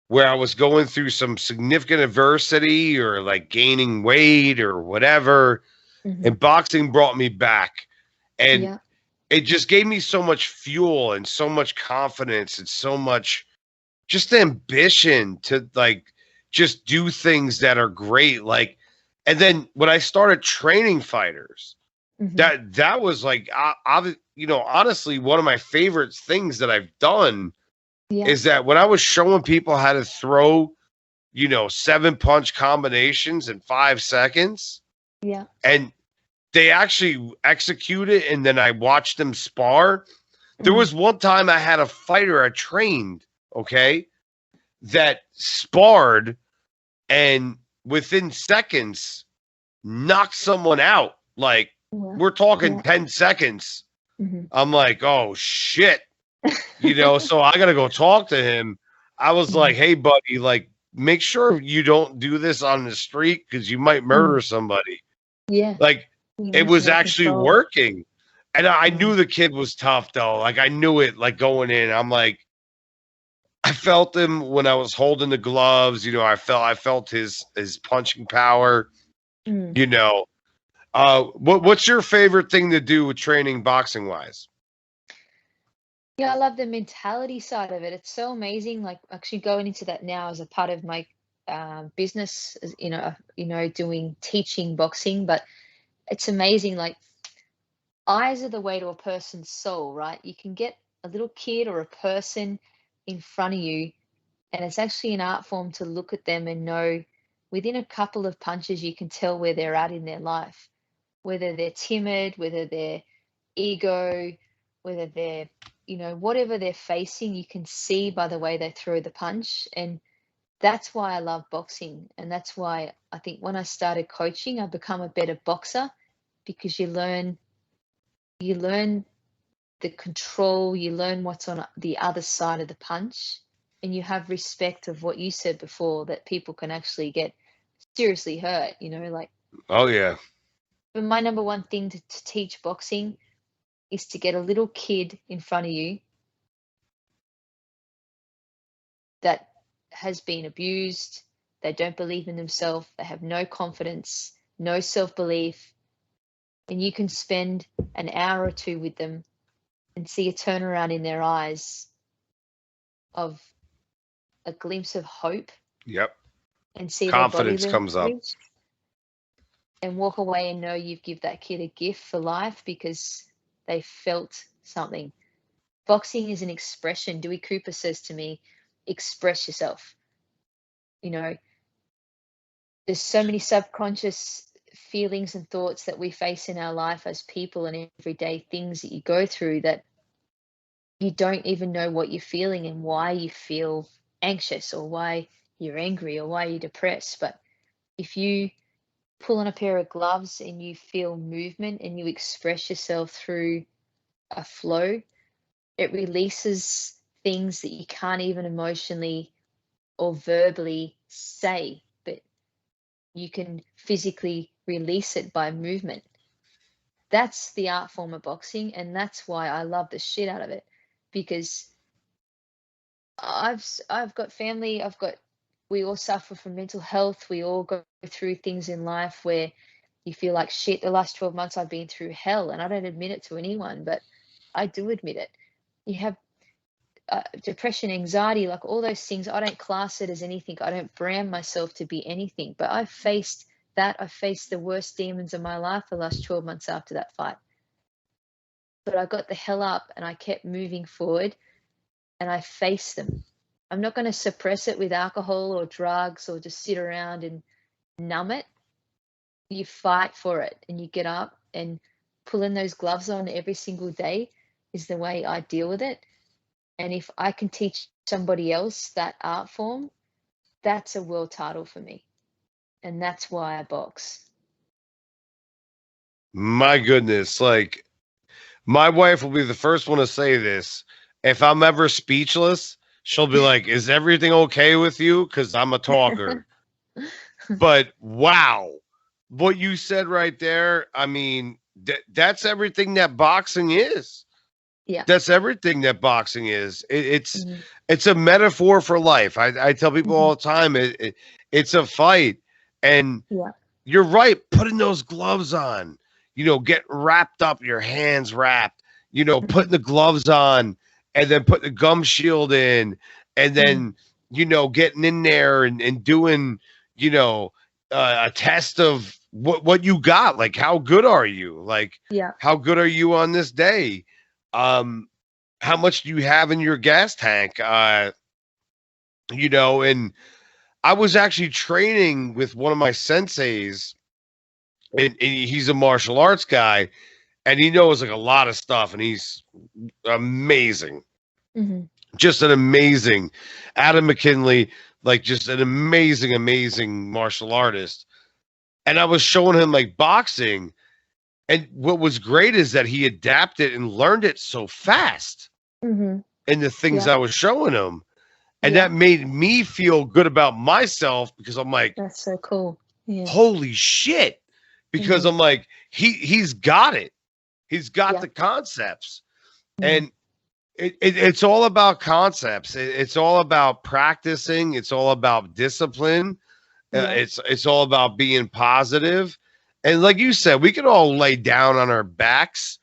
where I was going through some significant adversity or like gaining weight or whatever, Hmm. and boxing brought me back. And Yeah. it just gave me so much fuel and so much confidence and so much just ambition to like just do things that are great. Like, and then when I started training fighters, Hmm. that was like, honestly, one of my favorite things that I've done Yeah. is that when I was showing people how to throw, 7 punch combinations in 5 seconds, Yeah. and they actually execute it, and then I watched them spar. There Hmm. was one time I had a fighter I trained, okay, that sparred and within seconds knocked someone out. Like Yeah. we're talking Yeah. 10 seconds. Hmm. I'm like, oh shit. So I gotta go talk to him. I was Hmm. like, hey buddy, like make sure you don't do this on the street because you might Mm. murder somebody. Yeah. Like You it need to was know actually control. working. And I Mm. knew the kid was tough though. Like I knew it like going in. I'm like, I felt him when I was holding the gloves. I felt his punching power. Mm. You know, what's your favorite thing to do with training boxing wise? Yeah, I love the mentality side of it. It's so amazing. Like actually going into that now as a part of my business, doing teaching boxing. But it's amazing. Like eyes are the way to a person's soul, right? You can get a little kid or a person in front of you, and it's actually an art form to look at them and know within a couple of punches you can tell where they're at in their life, whether they're timid, whether they're ego, whether they're, whatever they're facing, you can see by the way they throw the punch. And that's why I love boxing. And that's why I think when I started coaching, I become a better boxer because you learn the control, you learn what's on the other side of the punch, and you have respect of what you said before that people can actually get seriously hurt, like. Oh yeah. But my number one thing to teach boxing is to get a little kid in front of you that has been abused, they don't believe in themselves, they have no confidence, no self belief, and you can spend an hour or two with them and see a turnaround in their eyes of a glimpse of hope Yep. and see their body Confidence comes up. language and walk away and know you've give that kid a gift for life because they felt something. Boxing is an expression. Dewey Cooper says to me, express yourself. You know, there's so many subconscious feelings and thoughts that we face in our life as people and everyday things that you go through that you don't even know what you're feeling and why you feel anxious or why you're angry or why you're depressed. But if you pull on a pair of gloves and you feel movement and you express yourself through a flow, it releases things that you can't even emotionally or verbally say, but you can physically release it by movement. That's the art form of boxing, and that's why I love the shit out of it, because I've got family, we all suffer from mental health, we all go through things in life where you feel like shit. The last 12 months I've been through hell, and I don't admit it to anyone, but I do admit it. You have depression, anxiety, like all those things. I don't class it as anything. I don't brand myself to be anything, but I've faced that. I faced the worst demons of my life the last 12 months after that fight. But I got the hell up and I kept moving forward and I faced them. I'm not going to suppress it with alcohol or drugs or just sit around and numb it. You fight for it and you get up, and pulling those gloves on every single day is the way I deal with it. And if I can teach somebody else that art form, that's a world title for me. And that's why I box. My goodness. Like, my wife will be the first one to say this. If I'm ever speechless, she'll be like, is everything okay with you? Because I'm a talker. But wow, what you said right there, I mean, that's everything that boxing is. Yeah. That's everything that boxing is. Mm-hmm. It's a metaphor for life. I tell people Mm-hmm. all the time, it's a fight. And Yeah. you're right, putting those gloves on, get wrapped up, your hands wrapped, Mm-hmm. putting the gloves on and then putting the gum shield in and Mm-hmm. then, getting in there and doing, you know, a test of what you got. Like, how good are you? Like, Yeah. how good are you on this day? Um, how much do you have in your gas tank? And I was actually training with one of my senseis, and he's a martial arts guy, and he knows like a lot of stuff, and he's amazing, Mm-hmm. just an amazing Adam McKinley, like just an amazing martial artist. And I was showing him like boxing, and what was great is that he adapted and learned it so fast Mm-hmm. in the things Yeah. I was showing him. And Yeah. that made me feel good about myself because I'm like, That's so cool. Yeah. holy shit. Because Mm-hmm. I'm like, he's got it. He's got Yeah. the concepts. Mm-hmm. And it's all about concepts. It's all about practicing. It's all about discipline. Yeah. It's all about being positive. And like you said, we could all lay down on our backs.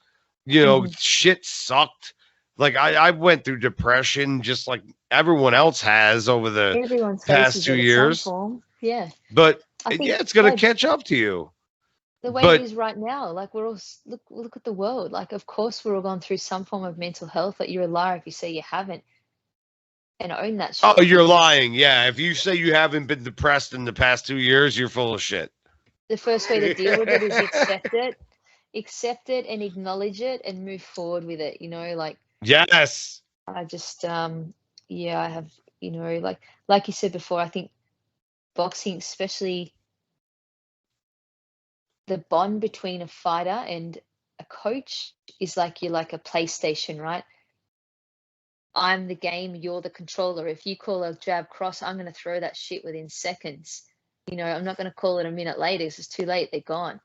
Mm-hmm. Shit sucked. Like I went through depression just like everyone else has over the Everyone past faces two it at some years. form. Yeah. But I yeah, think, it's gonna babe, catch up to you. the way it But is right now, like we're all look at the world. Like, of course, we're all going through some form of mental health. Like, you're a liar if you say you haven't, and own that oh, shit. you're Because lying. Yeah, if you say you haven't been depressed in the past 2 years, you're full of shit. the first way to deal with it is accept it, and acknowledge it, and move forward with it. Like Yes. I just, yeah, I have, like you said before, I think boxing, especially the bond between a fighter and a coach, is like you're like a PlayStation, right? I'm the game, you're the controller. If you call a jab cross, I'm going to throw that shit within seconds. I'm not going to call it a minute later. It's too late. They're gone.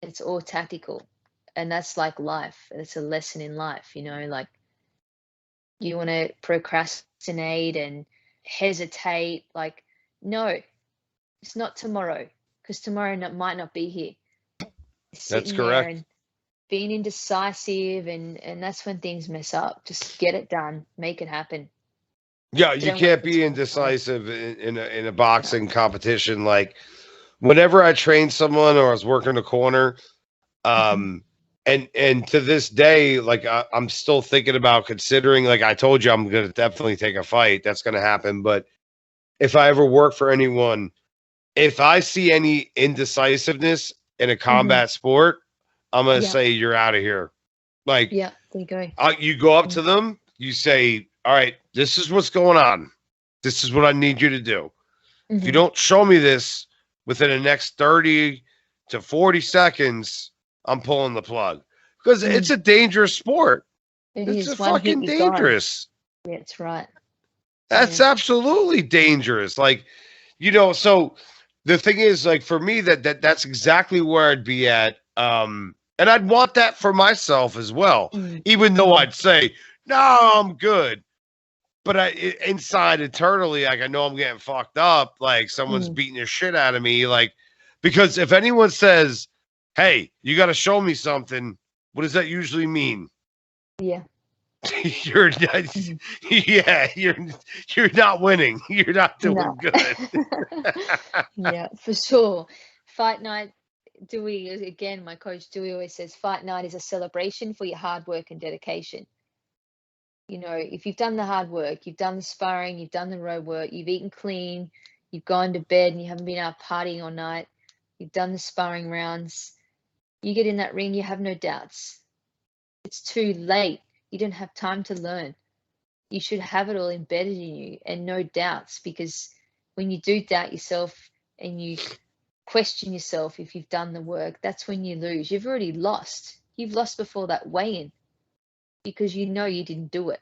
It's all tactical. And that's like life. It's a lesson in life, like you want to procrastinate and hesitate. Like, no, it's not tomorrow, because tomorrow might not be here. That's Sitting there correct. and being indecisive, and that's when things mess up. Just get it done, make it happen. Yeah, They you don't wait can't for be 25. indecisive in a No. boxing competition. Like whenever I trained someone or I was working a corner, Hmm. and to this day, like I'm still thinking about considering. Like I told you, I'm gonna definitely take a fight. That's gonna happen. But if I ever work for anyone, if I see any indecisiveness in a Hmm. combat sport, I'm gonna Yeah. say you're out of here. Like Yeah. There you go. you go up Mm. to them, you say, "All right, this is what's going on. This is what I need you to do. If you Hmm. don't show me this within the next 30 to 40 seconds, I'm pulling the plug." Because it's Mm. a dangerous sport. It It's a is one hit, fucking you're gone. dangerous. Yeah, that's right. That's Yeah. absolutely dangerous. Like, so the thing is, like, for me, that's exactly where I'd be at. And I'd want that for myself as well, Mm. even though Mm. I'd say, no, I'm good. But inside internally, like I know I'm getting fucked up. Like someone's Mm. beating the shit out of me. Like because if anyone says, "Hey, you got to show me something," what does that usually mean? Yeah. You're not, Mhm. yeah, you're not winning. You're not No. doing good. Yeah, for sure. Fight night, Dewey, again, my coach Dewey always says fight night is a celebration for your hard work and dedication. If you've done the hard work, you've done the sparring, you've done the road work, you've eaten clean, you've gone to bed and you haven't been out partying all night, you've done the sparring rounds, you get in that ring, you have no doubts. It's too late. You don't have time to learn. You should have it all embedded in you and no doubts, because when you do doubt yourself and you question yourself if you've done the work, that's when you lose. You've already lost. You've lost before that weigh-in because you know you didn't do it.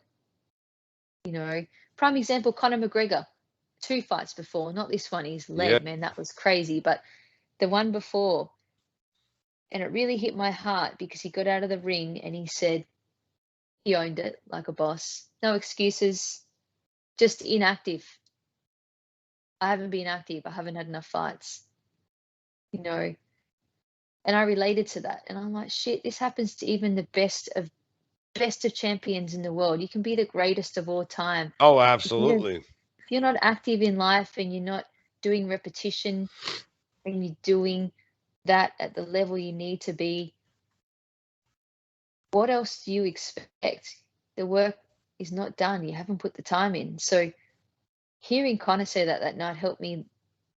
Prime example, Conor McGregor, 2 fights before, not this one, his Yeah. leg, man, that was crazy, but the one before, and it really hit my heart because he got out of the ring and he said he owned it like a boss. No excuses, just inactive. I haven't been active. I haven't had enough fights, you know. And I related to that. And I'm like, shit, this happens to even the best of champions in the world. You can be the greatest of all time. Oh, If you don't absolutely. if you're not active in life and you're not doing repetition and you're doing that at the level you need to be, what else do you expect? The work is not done. You haven't put the time in. So hearing Connor say that night helped me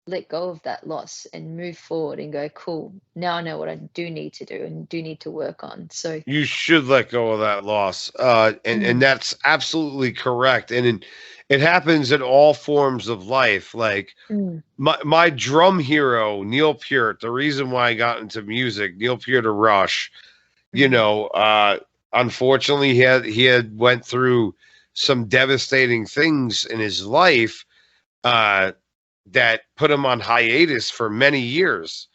let go of that loss and move forward and go, cool, now I know what I do need to do and do need to work on. So, You should let go of that loss. And mm, that's absolutely correct. And it happens in all forms of life. Like mm, my drum hero, Neil Peart, the reason why I got into music, Neil Peart of Rush, you mm, know, unfortunately he had went through some devastating things in his life uh, that put him on hiatus for many years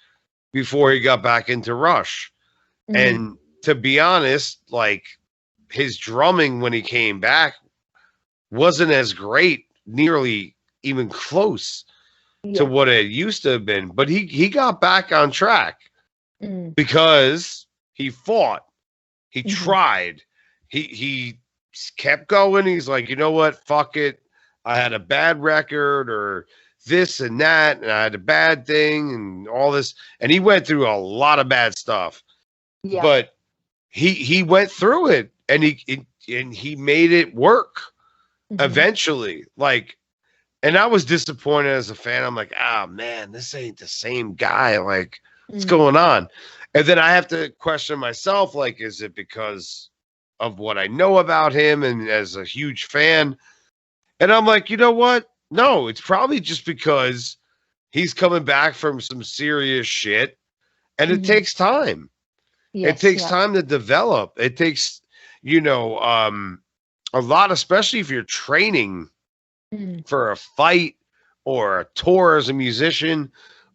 before he got back into Rush. mm, And to be honest, like his drumming when he came back wasn't as great, nearly even close to yeah, what it used to have been. But he got back on track mm, because he fought, he mm-hmm, tried, he kept going. He's like, you know what, fuck it. I had a bad record or this and that, and I had a bad thing and all this. And he went through a lot of bad stuff, yeah, but he went through it and he made it work mm-hmm, eventually. Like, and I was disappointed as a fan. I'm like, oh man, this ain't the same guy. Like, what's mm, going on? And then I have to question myself, like, is it because of what I know about him and as a huge fan? And I'm like, you know what? No, it's probably just because he's coming back from some serious shit and it mm-hmm, takes time. It yes, takes yeah, time to develop. It takes, you know, a lot, especially if you're training mm, for a fight or a tour as a musician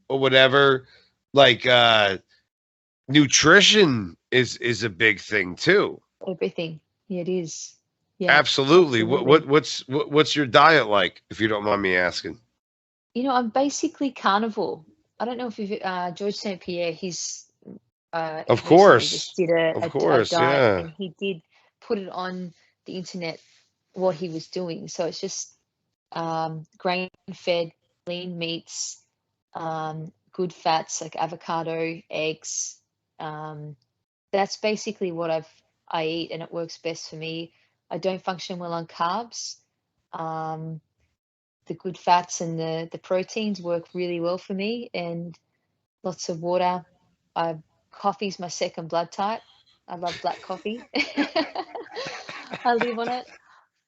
or whatever. Like nutrition is a big thing too. everything. Yeah, it is. Yeah, Absolutely. absolutely. What's your diet like, if you don't mind me asking? I'm basically carnivore. I don't know if you've, George St. Pierre, he's Of recently just course. did Of a course, diet yeah. and he did put it on the internet what he was doing. So it's just grain-fed, lean meats, good fats like avocado, eggs. That's basically what I eat, and it works best for me. I don't function well on carbs. The good fats and the proteins work really well for me, and lots of water. Coffee's my second blood type. I love black coffee. I live on it.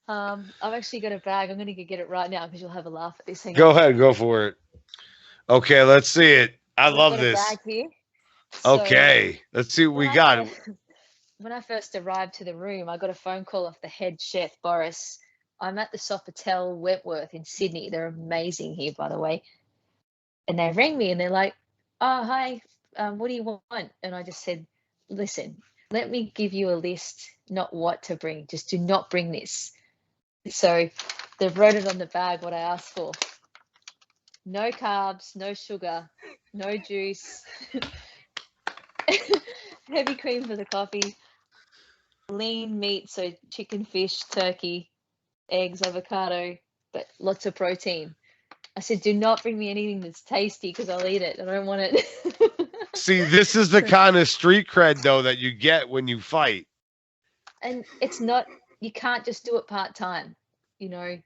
I've actually got a bag. I'm gonna go get it right now because you'll have a laugh at this. Hang Go on. ahead, go for it. Okay, let's see it. I So I've love got a this. bag here. So Okay, let's see what when we I got. first when I first arrived to the room, I got a phone call off the head chef, Boris. I'm at the Sofitel Wentworth in Sydney. They're amazing here, by the way. And they rang me and they're like, "Oh, hi, what do you want?" And I just said, "Listen, let me give you a list, not what to bring. Just do not bring this." So they wrote it on the bag what I asked for. No carbs, no sugar, no juice, heavy cream for the coffee, lean meat, so chicken, fish, turkey, eggs, avocado, but lots of protein. I said, do not bring me anything that's tasty because I'll eat it. I don't want it. See, this is the kind of street cred though that you get when you fight. And it's not, you can't just do it part time. You know,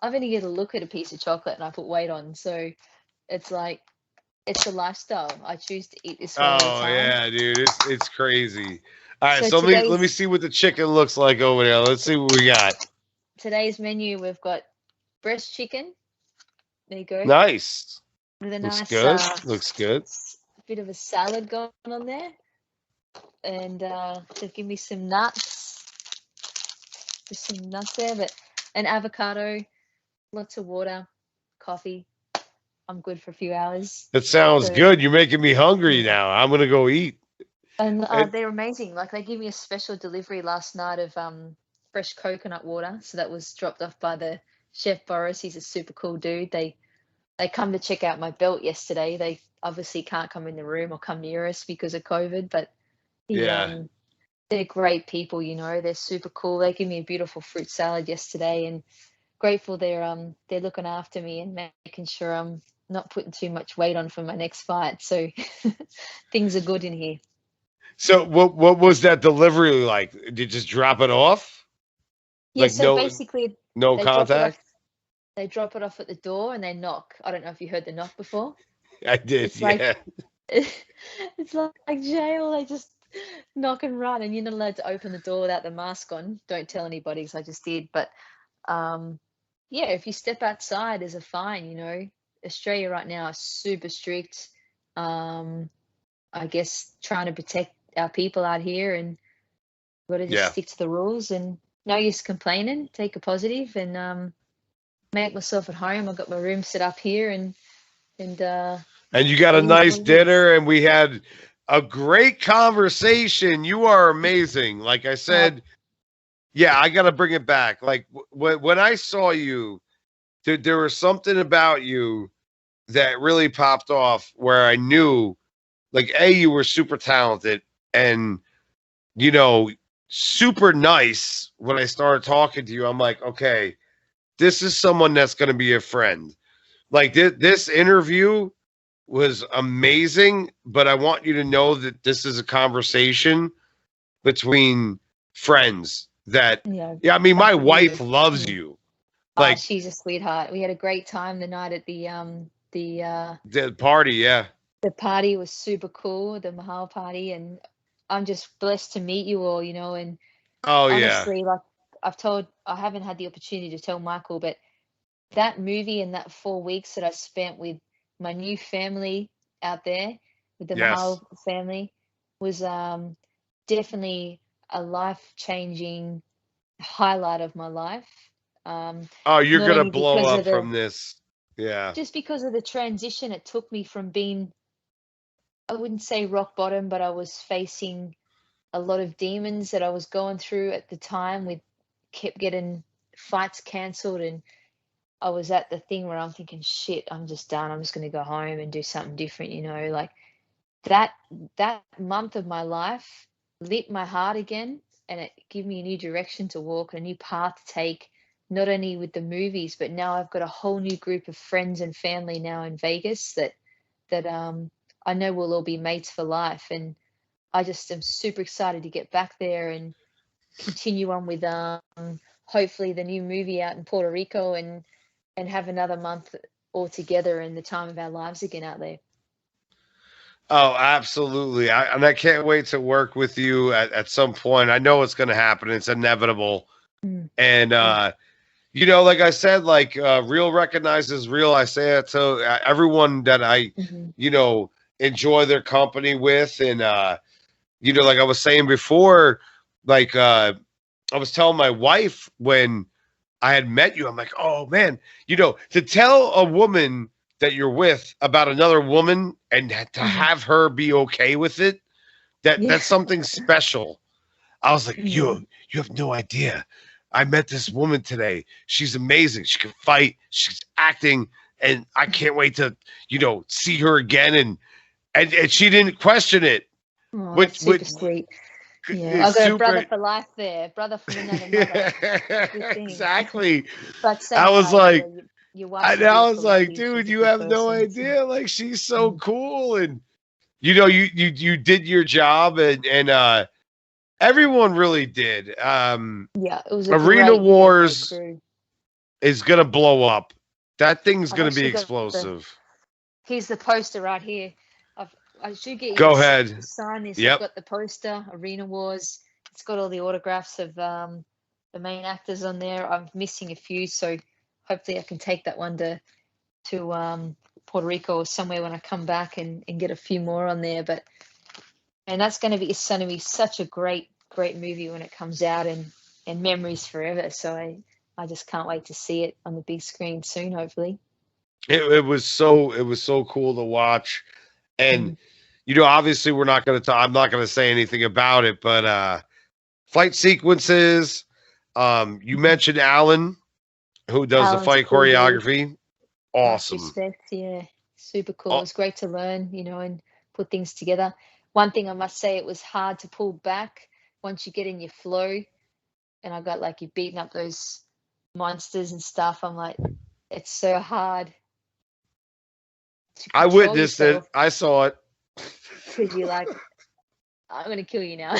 I've only get to look at a piece of chocolate and I put weight on. So it's like, it's a lifestyle. I choose to eat this way all the Oh time. yeah, dude, it's crazy. All right, So so let me see what the chicken looks like over there. Let's see what we got. today's menu, we've got breast chicken. There you go. Nice. With a Looks nice good. Looks good. bit of a salad going on there. And to give me some nuts. Just some nuts there, but an avocado, lots of water, coffee. I'm good for a few hours. That sounds So good. You're making me hungry yeah. now. I'm gonna go eat. And And they're amazing. Like they gave me a special delivery last night of fresh coconut water. So that was dropped off by the chef Boris. He's a super cool dude. They come to check out my belt yesterday. They obviously can't come in the room or come near us because of COVID, but he yeah. they're great people, you know. They're super cool. They give me a beautiful fruit salad yesterday, and grateful they're looking after me and making sure I'm not putting too much weight on for my next fight. So things are good in here. So what was that delivery like? Did you just drop it off? Yeah, Like so no basically no they drop it off contact? they drop it off at the door and they knock. I don't know if you heard the knock before. I did, It's like yeah. it's like jail. They just knock and run, and you're not allowed to open the door without the mask on. Don't tell anybody, because I just did. But um, yeah, if you step outside, there's a fine. You know, Australia right now is super strict. Um, I guess trying to protect our people out here, and we've got to just Yeah. stick to the rules and no use complaining. Take a positive and make myself at home. I've got my room set up here, and And you got a it is nice what it is. dinner, and we had a great conversation. You are amazing. Like I Uh, said, yeah, I got to bring it back. Like when I saw you, there was something about you that really popped off where I knew, like, A, you were super talented and, you know, super nice. When I started talking to you, I'm like, okay, this is someone that's going to be a friend. Like, this interview was amazing, but I want you to know that this is a conversation between friends that, yeah, yeah, I mean, I my believe wife it. loves Mm. you. Like, She's a sweetheart. We had a great time the night at the party, yeah. the party was super cool, the Mahal party, and I'm just blessed to meet you all, you know, and Oh, yeah. honestly, like I haven't had the opportunity to tell Michael, but that movie and that 4 weeks that I spent with my new family out there, with the Yes. Mahal family, was definitely a life-changing highlight of my life. Um, Oh, you're Not gonna only blow because of up the from this. Yeah. just because of the transition it took me from being, I wouldn't say rock bottom, but I was facing a lot of demons that I was going through at the time with kept getting fights cancelled, and I was at the thing where I'm thinking, shit, I'm just done. I'm just going to go home and do something different, you know, like that that month of my life lit my heart again, and it gave me a new direction to walk, a new path to take, not only with the movies, but now I've got a whole new group of friends and family now in Vegas that I know we'll all be mates for life. And I just am super excited to get back there and continue on with hopefully the new movie out in Puerto Rico and have another month all together in the time of our lives again out there. Oh, absolutely. I can't wait to work with you at some point. I know it's going to happen. It's inevitable. Mm. And, Yeah. like I said, like real recognizes real. I say it to everyone that I, Mm-hmm. enjoy their company with. And, like I was saying before, like I was telling my wife when I had met you, I'm like, oh man, to tell a woman that you're with about another woman and to Mm-hmm. have her be okay with it, Yeah. that's something special. I was like, Yeah. you have no idea. I met this woman today. She's amazing. She can fight. She's acting, and I can't wait to, see her again. And she didn't question it. Oh, Which that's super sweet. Yeah, it's I've got a brother super. for life there, brother from another mother. Good thing. Exactly. But same I was vibe. Yeah, like, your wife's and a I was beautiful like, lady. dude, She's a you good have no person. So, idea. Like, she's so mm. cool, and you did your job, and everyone really did. Yeah, it was a Arena great year, great Wars crew. is gonna blow up. That thing's I've gonna be actually got explosive. here's the poster right here. I should get you Go to ahead. sign this. I've Yep. got the poster, Arena Wars. It's got all the autographs of the main actors on there. I'm missing a few, so hopefully I can take that one to Puerto Rico or somewhere when I come back and get a few more on there. But and that's it's going to be such a great movie when it comes out and memories forever. So I just can't wait to see it on the big screen soon, hopefully. It was so cool to watch, and Mm. obviously I'm not gonna say anything about it, but fight sequences. You mentioned Alan, who does the Alan's a fight cool dude. choreography. Much Awesome. respect. Yeah, super cool. It Oh, was great to learn, and put things together. One thing I must say, it was hard to pull back once you get in your flow. And I got like you beating up those monsters and stuff. I'm like, it's so hard to I control witnessed it. yourself I saw it. because you're like, I'm gonna kill you now.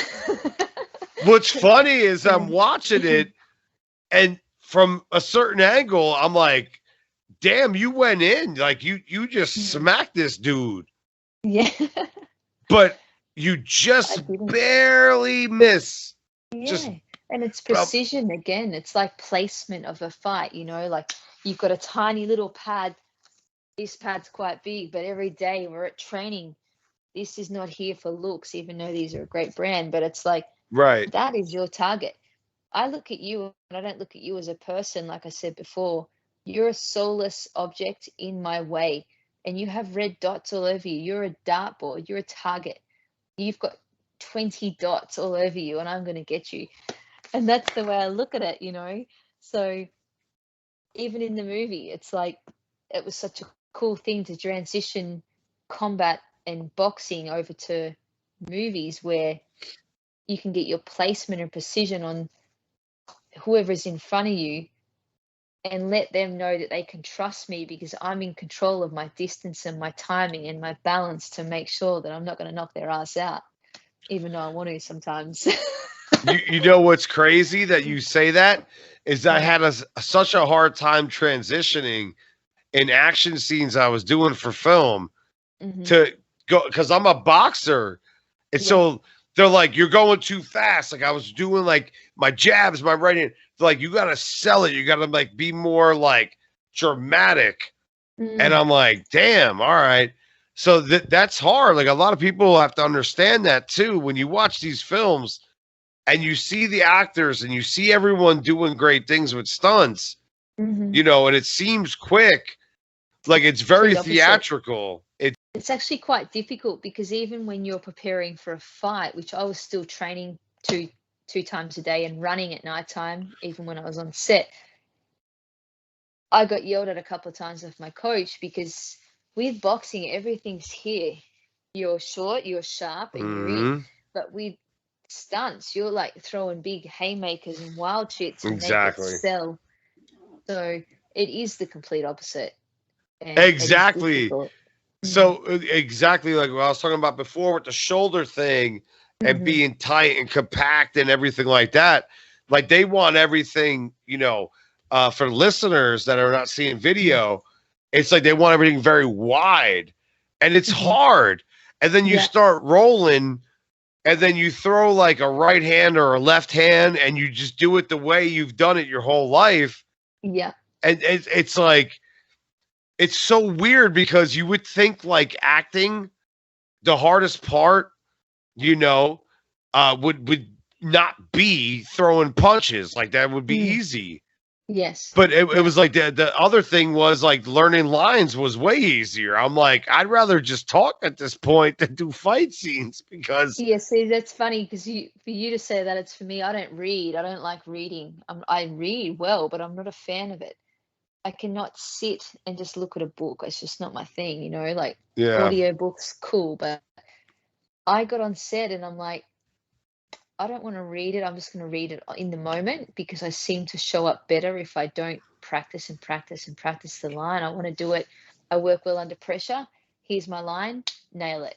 What's funny is I'm Yeah. watching it, and from a certain angle, I'm like, "Damn, you went in like you just Mhm. smacked this dude, Yeah. but you I just didn't. barely miss." Just Yeah. And it's uh, precision again. It's like placement of a fight, like you've got a tiny little pad. This pad's quite big, but every day we're at training. This is not here for looks, even though these are a great brand, but it's like right. that is your target. I look at you and I don't look at you as a person, like I said before. You're a soulless object in my way, and you have red dots all over you. You're a dartboard, you're a target. You've got 20 dots all over you, and I'm going to get you. And that's the way I look at it. So even in the movie, it's like it was such a cool thing to transition combat and boxing over to movies where you can get your placement and precision on whoever's in front of you and let them know that they can trust me because I'm in control of my distance and my timing and my balance to make sure that I'm not going to knock their ass out, even though I want to sometimes. You know what's crazy that you say that is I Yeah. had such a hard time transitioning in action scenes I was doing for film Hmm. to go because I'm a boxer. And Yeah. so they're like, you're going too fast. Like I was doing like my jabs, my right hand. They're like, you gotta sell it. You gotta like be more like dramatic. And Mm. I'm like, damn, all right. So that's hard. Like a lot of people have to understand that too. When you watch these films and you see the actors and you see everyone doing great things with stunts, Hmm. and it seems quick, like it's very Complete opposite. theatrical. It's actually quite difficult because even when you're preparing for a fight, which I was still training two times a day and running at nighttime, even when I was on set, I got yelled at a couple of times with my coach because with boxing, everything's here. You're short, you're sharp, and you're in. Mhm. But with stunts, you're like throwing big haymakers and wild shits and make it Exactly. sell. So it is the complete opposite, and it is Exactly. difficult. So exactly like what I was talking about before with the shoulder thing and Mm-hmm. being tight and compact and everything like that. Like they want everything, for listeners that are not seeing video, it's like they want everything very wide and it's Mm-hmm. hard. And then you Yeah, start rolling and then you throw like a right hand or a left hand and you just do it the way you've done it your whole life. yeah. And it's like, it's so weird because you would think like acting, the hardest part, you know, would not be throwing punches. Like that would be Mm. easy. Yes. But it Yeah. was like the other thing was like learning lines was way easier. I'm like, I'd rather just talk at this point than do fight scenes because Yeah, see, that's funny because for you to say that, it's for me. I don't read. I don't like reading. I read well, but I'm not a fan of it. I cannot sit and just look at a book. It's just not my thing, like yeah, audio books, cool. But I got on set and I'm like, I don't want to read it. I'm just going to read it in the moment because I seem to show up better if I don't practice and practice and practice the line. I want to do it. I work well under pressure. Here's my line, nail it,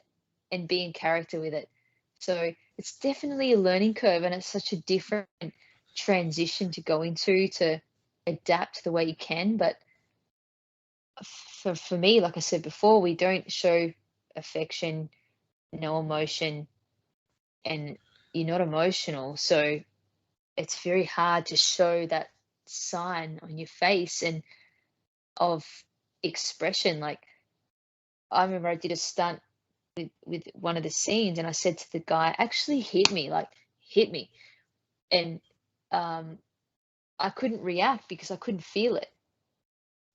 and be in character with it. So it's definitely a learning curve, and it's such a different transition to go into to adapt the way you can. But for me, like I said before, we don't show affection, no emotion, and you're not emotional. So it's very hard to show that sign on your face and of expression. Like I remember I did a stunt with one of the scenes and I said to the guy, actually hit me, like hit me. And um I couldn't react because I couldn't feel it.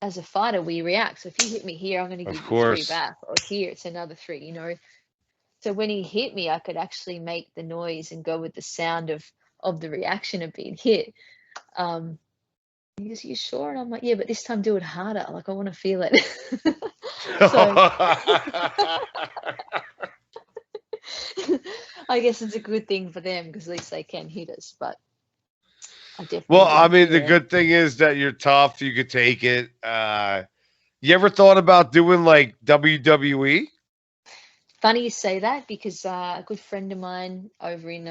As a fighter, we react. So if you hit me here, I'm going to of give you three course. back, or here it's another three. So when he hit me, I could actually make the noise and go with the sound of the reaction of being hit. He goes, you sure? And I'm like, yeah, but this time do it harder. Like I want to feel it. So I guess it's a good thing for them because at least they can hit us. But I Well, definitely I wouldn't mean, the dare. good thing is that you're tough. You could take it. You ever thought about doing like WWE? Funny you say that because a good friend of mine over in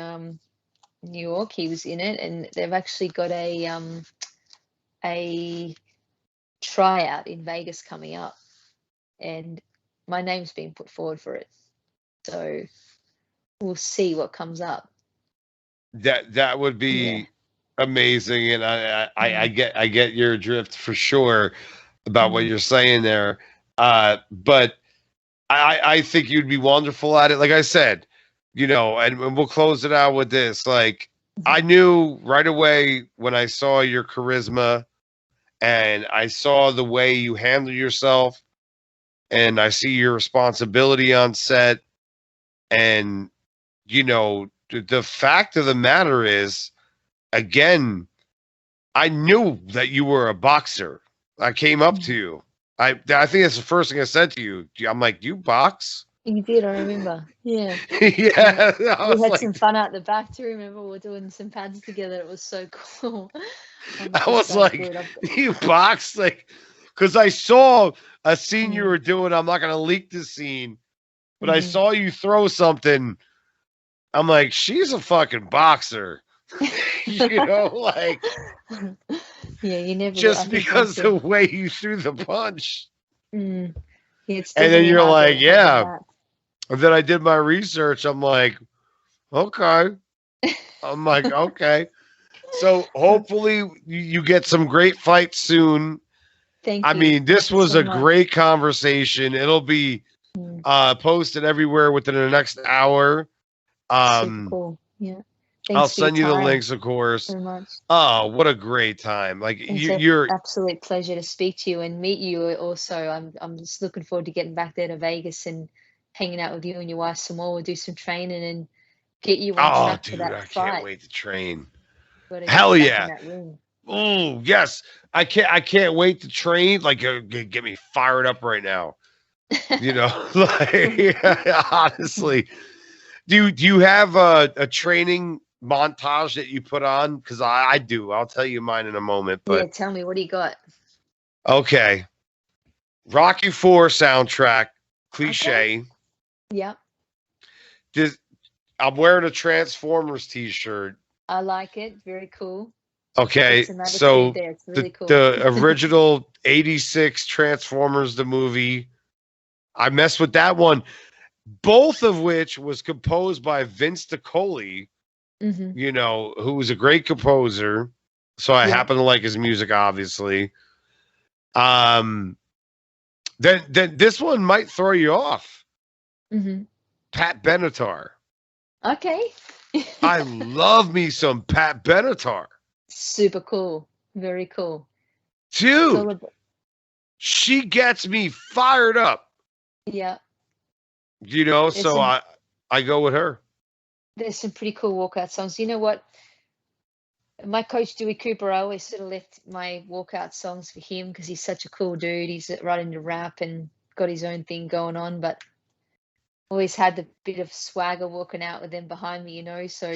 New York, he was in it, and they've actually got a tryout in Vegas coming up, and my name's been put forward for it. So we'll see what comes up. That would Yeah. be amazing, and I Mm, get your drift for sure about what mm, you're saying there. But I think you'd be wonderful at it. Like I said, and we'll close it out with this. Like mhm, I knew right away when I saw your charisma and I saw the way you handle yourself and I see your responsibility on set and the fact of the matter is again I knew that you were a boxer. I came up to mhm. you. I think that's the first thing I said to you. I'm like, "Do you box?" You did, I remember. Yeah. Yeah. Yeah, I We was had some like fun out the back too. Remember, we were doing some pads together. It was so cool. I'm like, I this was guy's like, good. I've got, "You box?" Like cuz I saw a scene you mm, were doing. I'm not going to leak this scene, but I hmm. saw you throw something. I'm like, "She's a fucking boxer." Like Yeah, you never know. I just think once because the you, way you threw the punch. mm, yeah, it's And then definitely you're like, hard to yeah. bat. And then I did my research. I'm like, okay. I'm like, okay. So hopefully you get some great fights soon. Thank I you. mean, Thank this you was so a much. great conversation. It'll be Mm, posted everywhere within the next hour. super Um, cool. Yeah. I'll Thanks for your send you the time links, of course. so much. Oh, what a great time! Like It's you, an you're absolute pleasure to speak to you and meet you also. I'm just looking forward to getting back there to Vegas and hanging out with you and your wife some more. We'll do some training and get you on oh, track for dude, that I can't fight. wait to train. Got to Hell get back in yeah! that ring. Oh, yes. I can't wait to train. Like, get me fired up right now. Like honestly, do you have a training montage that you put on? Because I do. I'll tell you mine in a moment. Yeah, But tell me, what do you got? okay, Rocky Four soundtrack, Okay. cliche. Yeah, This, I'm wearing a Transformers T-shirt. I like it. Very cool. Put Okay, some attitude so there. It's the really cool. the original '86 Transformers the movie. I messed with that one. Both of which was composed by Vince DiColi, Hmm. who was a great composer. So I Yeah. happen to like his music, obviously. Um, then this one might throw you off. Hmm. Pat Benatar. Okay. I love me some Pat Benatar. Super cool. Very cool. It's all Dude, about, she gets me fired up. yeah. There's So some I go with her. there's some pretty cool walkout songs. You know what? My coach Dewey Cooper, I always sort of left my walkout songs for him because he's such a cool dude. He's right into rap and got his own thing going on, but always had the bit of swagger walking out with them behind me, So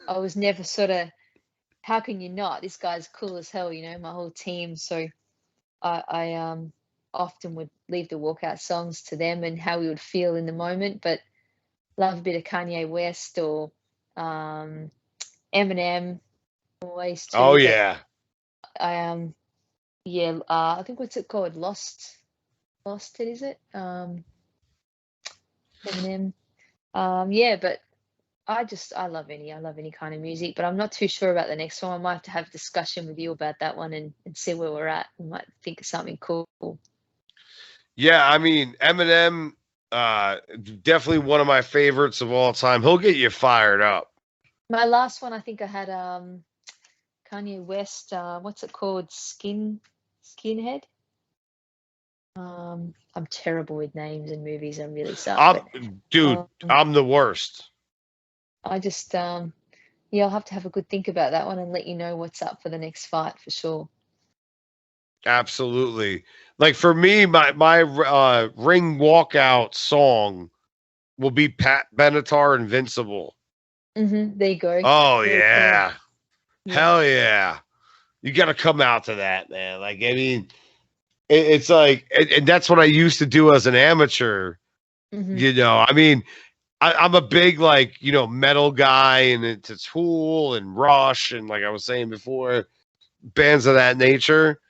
I was never sort of, how can you not? This guy's cool as hell, my whole team. So I often would leave the walkout songs to them and how we would feel in the moment, but love a bit of Kanye West or Eminem always Oh too. But yeah. I yeah, I think what's it called? Lost it, is it? Eminem. Yeah, but I love any kind of music, but I'm not too sure about the next one. I might have to have a discussion with you about that one and see where we're at. We might think of something cool. Yeah, I mean, Eminem, definitely one of my favorites of all time. He'll get you fired up. My last one, I think I had Kanye West. What's it called? Skinhead. I'm terrible with names and movies. I really suck. I'm, But dude, um, I'm the worst. I just yeah, I'll have to have a good think about that one and let you know what's up for the next fight for sure. Absolutely. Like for me, my ring walkout song will be Pat Benatar Invincible. There you go. Oh Very cool. yeah. Yeah. Hell yeah. You got to come out to that, man. Like, I mean, it's like, and that's what I used to do as an amateur. Hmm. I mean, I'm a big metal guy, and it's Tool and Rush, and like I was saying before, bands of that nature.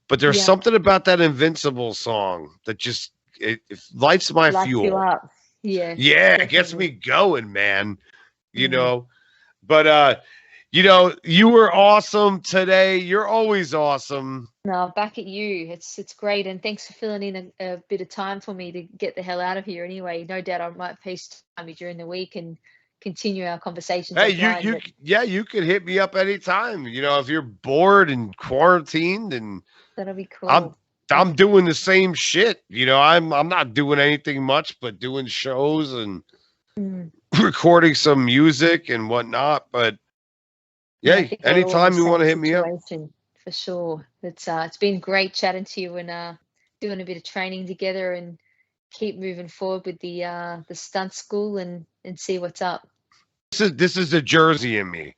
But there's Yeah. something about that Invincible song that just it lights my Lights you fuel. up. Yeah, Yeah, it gets me definitely. going, man. You Mm. know, but you were awesome today. You're always awesome. No, back at you. It's great, and thanks for filling in a bit of time for me to get the hell out of here. Anyway, no doubt I might FaceTime you during the week and continue our conversations Hey, offline. But you could hit me up anytime. If you're bored and quarantined, and that'll be I'm cool. I'm doing the same shit. I'm not doing anything much but doing shows and Mm. recording some music and whatnot. But Yeah, I yay, think we're all in the anytime you want same to hit me up. situation for sure. It's been great chatting to you and doing a bit of training together and keep moving forward with the stunt school and see what's up. This is the Jersey in me.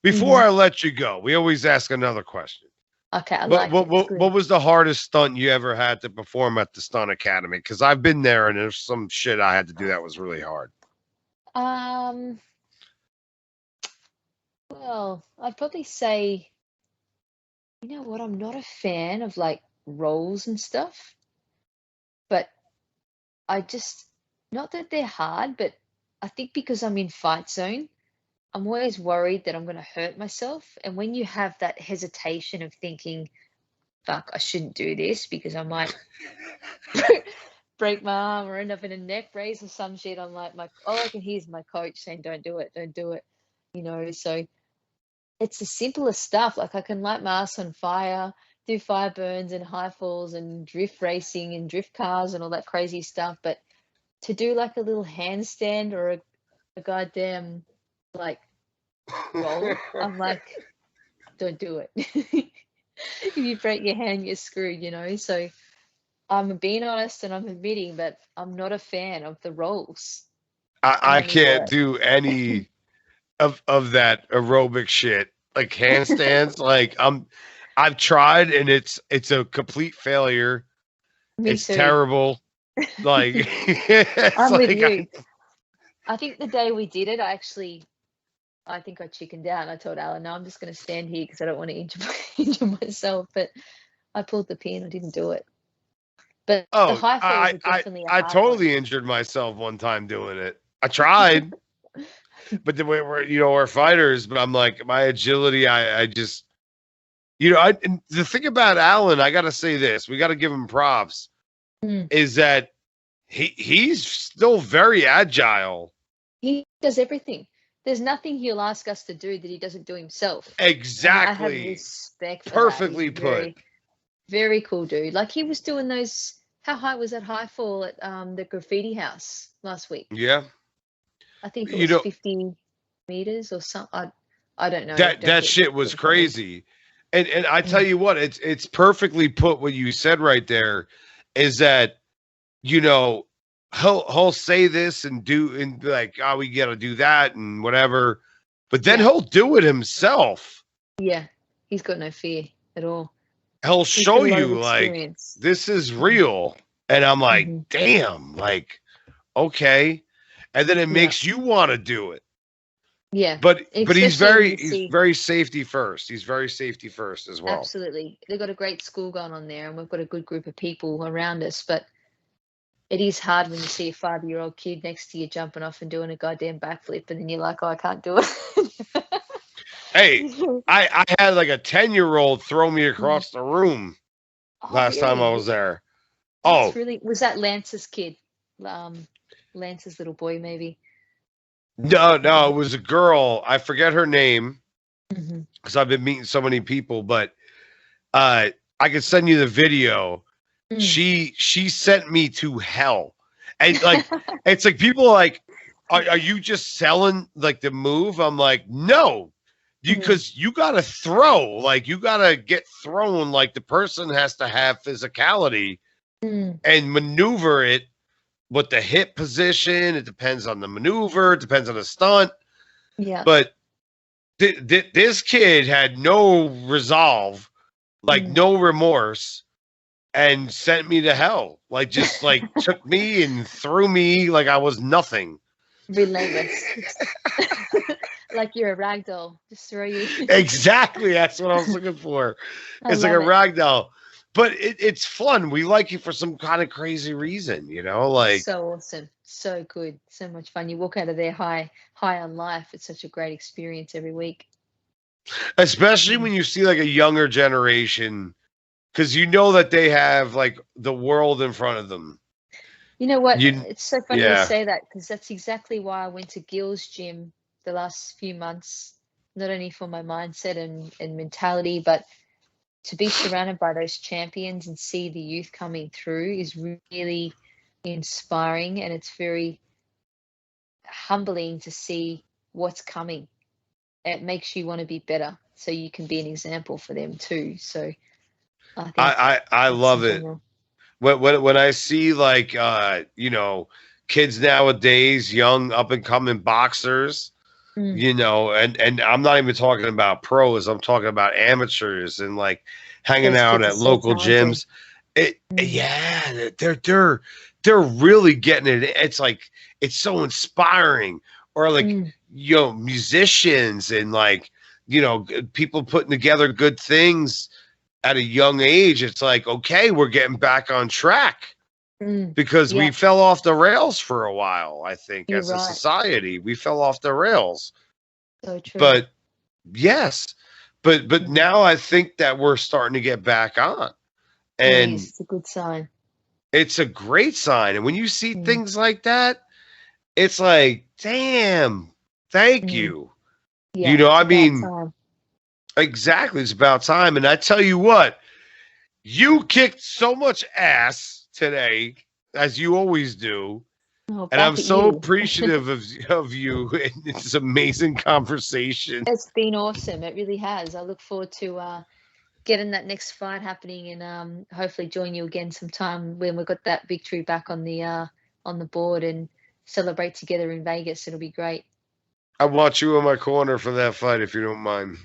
Before Hmm. I let you go, we always ask another question. Okay, I What like what it. It's what, good. what was the hardest stunt you ever had to perform at the stunt academy? Because I've been there and there's some shit I had to do that was really hard. Um, well, I'd probably say, you know what, I'm not a fan of like roles and stuff, but I just, not that they're hard, but I think because I'm in fight zone, I'm always worried that I'm going to hurt myself. And when you have that hesitation of thinking, fuck, I shouldn't do this because I might break my arm or end up in a neck brace or some shit, I'm like, all I can hear is my coach saying, don't do it, don't do it. So it's the simplest stuff. Like I can light my ass on fire, do fire burns and high falls and drift racing and drift cars and all that crazy stuff. But to do like a little handstand or a goddamn like roll, I'm like, don't do it. If you break your hand, you're screwed. So I'm being honest and I'm admitting that I'm not a fan of the rolls. I Not can't anymore. do any. of that aerobic shit, like handstands. Like I've tried and it's a complete failure. Me It's too. terrible. Like it's I'm with like you. I think the day we did it, I think I chickened out. I told Alan, no, I'm just going to stand here because I don't want to injure myself. But I pulled the pin. I didn't do it. But the oh high falls are definitely a I hard one. totally injured myself one time doing it. I tried, but the way we're fighters. But I'm like my agility. I just and the thing about Alan, I got to say this. We got to give him props. Mm. Is that he's still very agile. He does everything. There's nothing he'll ask us to do that he doesn't do himself. And I have Exactly. respect for that. He's Perfectly put. very, very cool dude. Like he was doing those. How high was that high fall at the graffiti house last week? Yeah. I think it You was know 50 meters or something. I don't know. that Don't that get shit was crazy. And I tell Mm. you what, it's perfectly put what you said right there is that you know he'll say this and do and be like, oh, we gotta do that and whatever, but then Yeah. he'll do it himself. Yeah. He's got no fear at all. He'll He's got show a lot of you like experience. this is Mhm. real. And I'm like, Mhm. damn, like, okay. And then it Yeah. makes you want to do it. Yeah. But Especially when you he's see, very safety first. He's very safety first as well. absolutely, they've got a great school going on there, and we've got a good group of people around us. But it is hard when you see a 5-year-old kid next to you jumping off and doing a goddamn backflip, and then you're like, oh, I can't do it. Hey, I had like a 10-year-old throw me Mm. across the room Oh, last time I really? was there. That's Oh, really, was that Lance's kid? Lance's little boy, maybe. no, it was a girl. I forget her name Mm-hmm. because I've been meeting so many people, but I could send you the video. Mm. She sent me to hell. And like it's like people are like, are you just selling like the move? I'm like, no, Mm. because you gotta throw, like you gotta get thrown, like the person has to have physicality Mm. and maneuver it with the hip position. It depends on the maneuver, it depends on the stunt. Yeah. But this kid had no resolve, like Mm. no remorse, and sent me to hell. Like just like took me and threw me like I was nothing. Relentless. Like you're a rag doll. Just throw you. Exactly. That's what I was looking for. I It's like a love it. rag doll. But it's fun. We like it for some kind of crazy reason, like So awesome. So good. So much fun. You walk out of there high on life. It's such a great experience every week. especially Mm. when you see like a younger generation, because you know that they have like the world in front of them. You know what? You It's so funny you yeah. say that because that's exactly why I went to Gill's gym the last few months, not only for my mindset and mentality, but to be surrounded by those champions and see the youth coming through is really inspiring, and it's very humbling to see what's coming. It makes you want to be better so you can be an example for them too. So I think I that's love in it. general. When I see like kids nowadays, young up and coming boxers, Mm. and I'm not even talking about pros, I'm talking about amateurs and like hanging Those out kids are at so local talented. gyms. Mm. Yeah, they're really getting it. It's like it's so inspiring. Or like Mm. musicians and like people putting together good things at a young age. It's like, okay, we're getting back on track Mm. because we Yeah, fell off the rails for a while. I think you're as a right. society, we fell off the rails. So true. But yes, but Mhm. now I think that we're starting to get back on, It is. and It's a good sign. it's a great sign. And when you see Mm. things like that, it's like, damn, thank Mm. you. Yeah, it's I about mean, time. exactly. It's about time. And I tell you what, you kicked so much ass today, as you always do. Oh, And I'm back at so you. appreciative of you and this amazing conversation. It's been awesome. It really has. I look forward to getting that next fight happening and hopefully join you again sometime when we've got that victory back on the board and celebrate together in Vegas. It'll be great. I want you in my corner for that fight if you don't mind.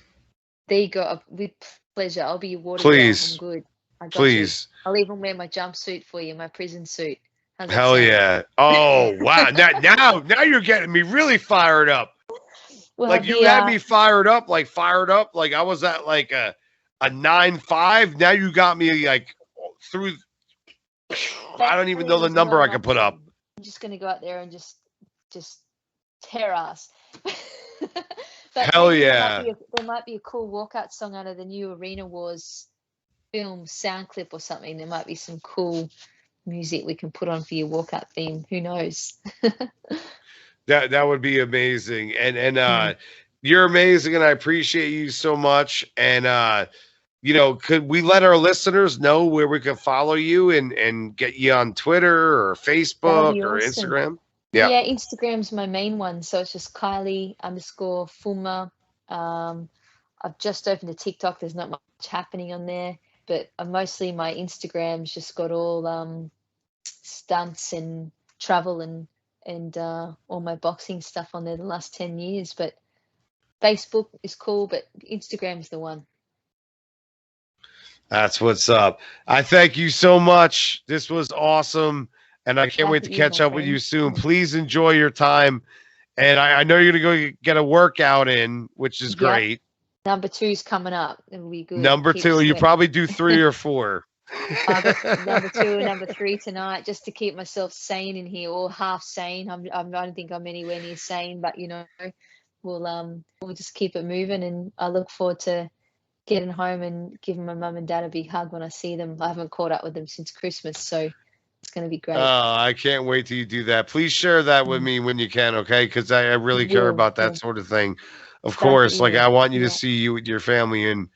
There you go. With pleasure. I'll be your water girl. I'm Please. good. I got you. Please. I'll even wear my jumpsuit for you, my prison suit. How's that Hell sound? yeah. Oh, wow. Now you're getting me really fired up. We'll Like have you had me fired up. Like I was at like a 9.5. Now you got me like through. I don't even know the number I can put up. I'm just gonna go out there and just tear ass. But Hell maybe yeah. there might be a cool walkout song out of the new Arena Wars film sound clip or something. There might be some cool music we can put on for your walkout theme. Who knows? That would be amazing. And you're amazing and I appreciate you so much. And could we let our listeners know where we can follow you and get you on Twitter or That'll Facebook be or awesome. Instagram? Yeah, Instagram's my main one. So it's just Kylie_Fulmer. I've just opened a TikTok. There's not much happening on there, but mostly my Instagram's just got all stunts and travel and all my boxing stuff on there the last 10 years. But Facebook is cool, but Instagram's the one. That's what's up. I thank you so much. This was awesome. And I can't wait to catch up with you soon. Please enjoy your time. And I know you're going to go get a workout in, which is great. Number 2's coming up. It'll be good. Number 2, you probably do 3 or 4. Number 2 and number 3 tonight, just to keep myself sane in here, or half sane. I don't think I'm anywhere near sane, but we'll just keep it moving. And I look forward to getting home and giving my mum and dad a big hug when I see them. I haven't caught up with them since Christmas, so it's going to be great. I can't wait till you do that. Please share that with me when you can, okay? Because I really care about that sort of thing. Of course, like I want you to see you with your family and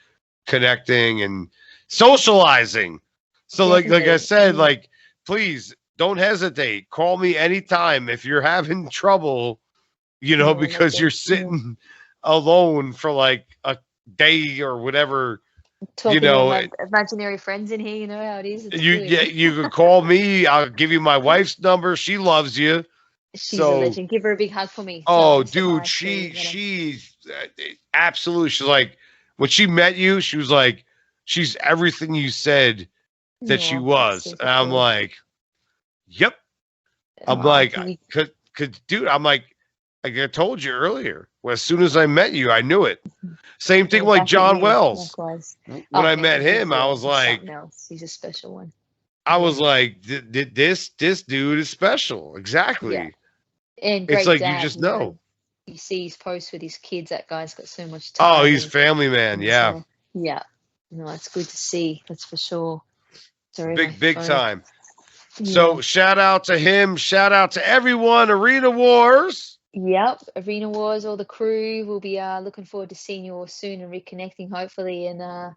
connecting and socializing. So like I said, like, please don't hesitate. Call me anytime if you're having trouble, because you're sitting alone for like a day or whatever. Talking to imaginary friends in here, you know how it is. You can call me. I'll give you my wife's number. She loves you. She's a legend. Give her a big hug for me. Oh, dude, she's absolutely. She's like, when she met you, she was like, she's everything you said that she was. And I'm like, yep. I'm like, cause, dude, I'm like I told you earlier. Well, as soon as I met you, I knew it. Same thing like John Wells. When I met him, I was like, he's a special one. I was like, this dude is special. Exactly. Yeah. And it's like dad, you just know. You see his posts with his kids. That guy's got so much time. Oh, he's family man. Yeah. Yeah. No, it's good to see. That's for sure. Sorry, big time. Yeah. So shout out to him. Shout out to everyone. Arena Wars. Yep. Arena Wars, all the crew. We'll be looking forward to seeing you all soon and reconnecting, hopefully. And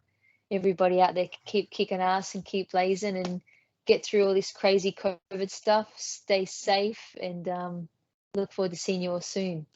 everybody out there, keep kicking ass and keep blazing and get through all this crazy COVID stuff. Stay safe and look forward to seeing you all soon.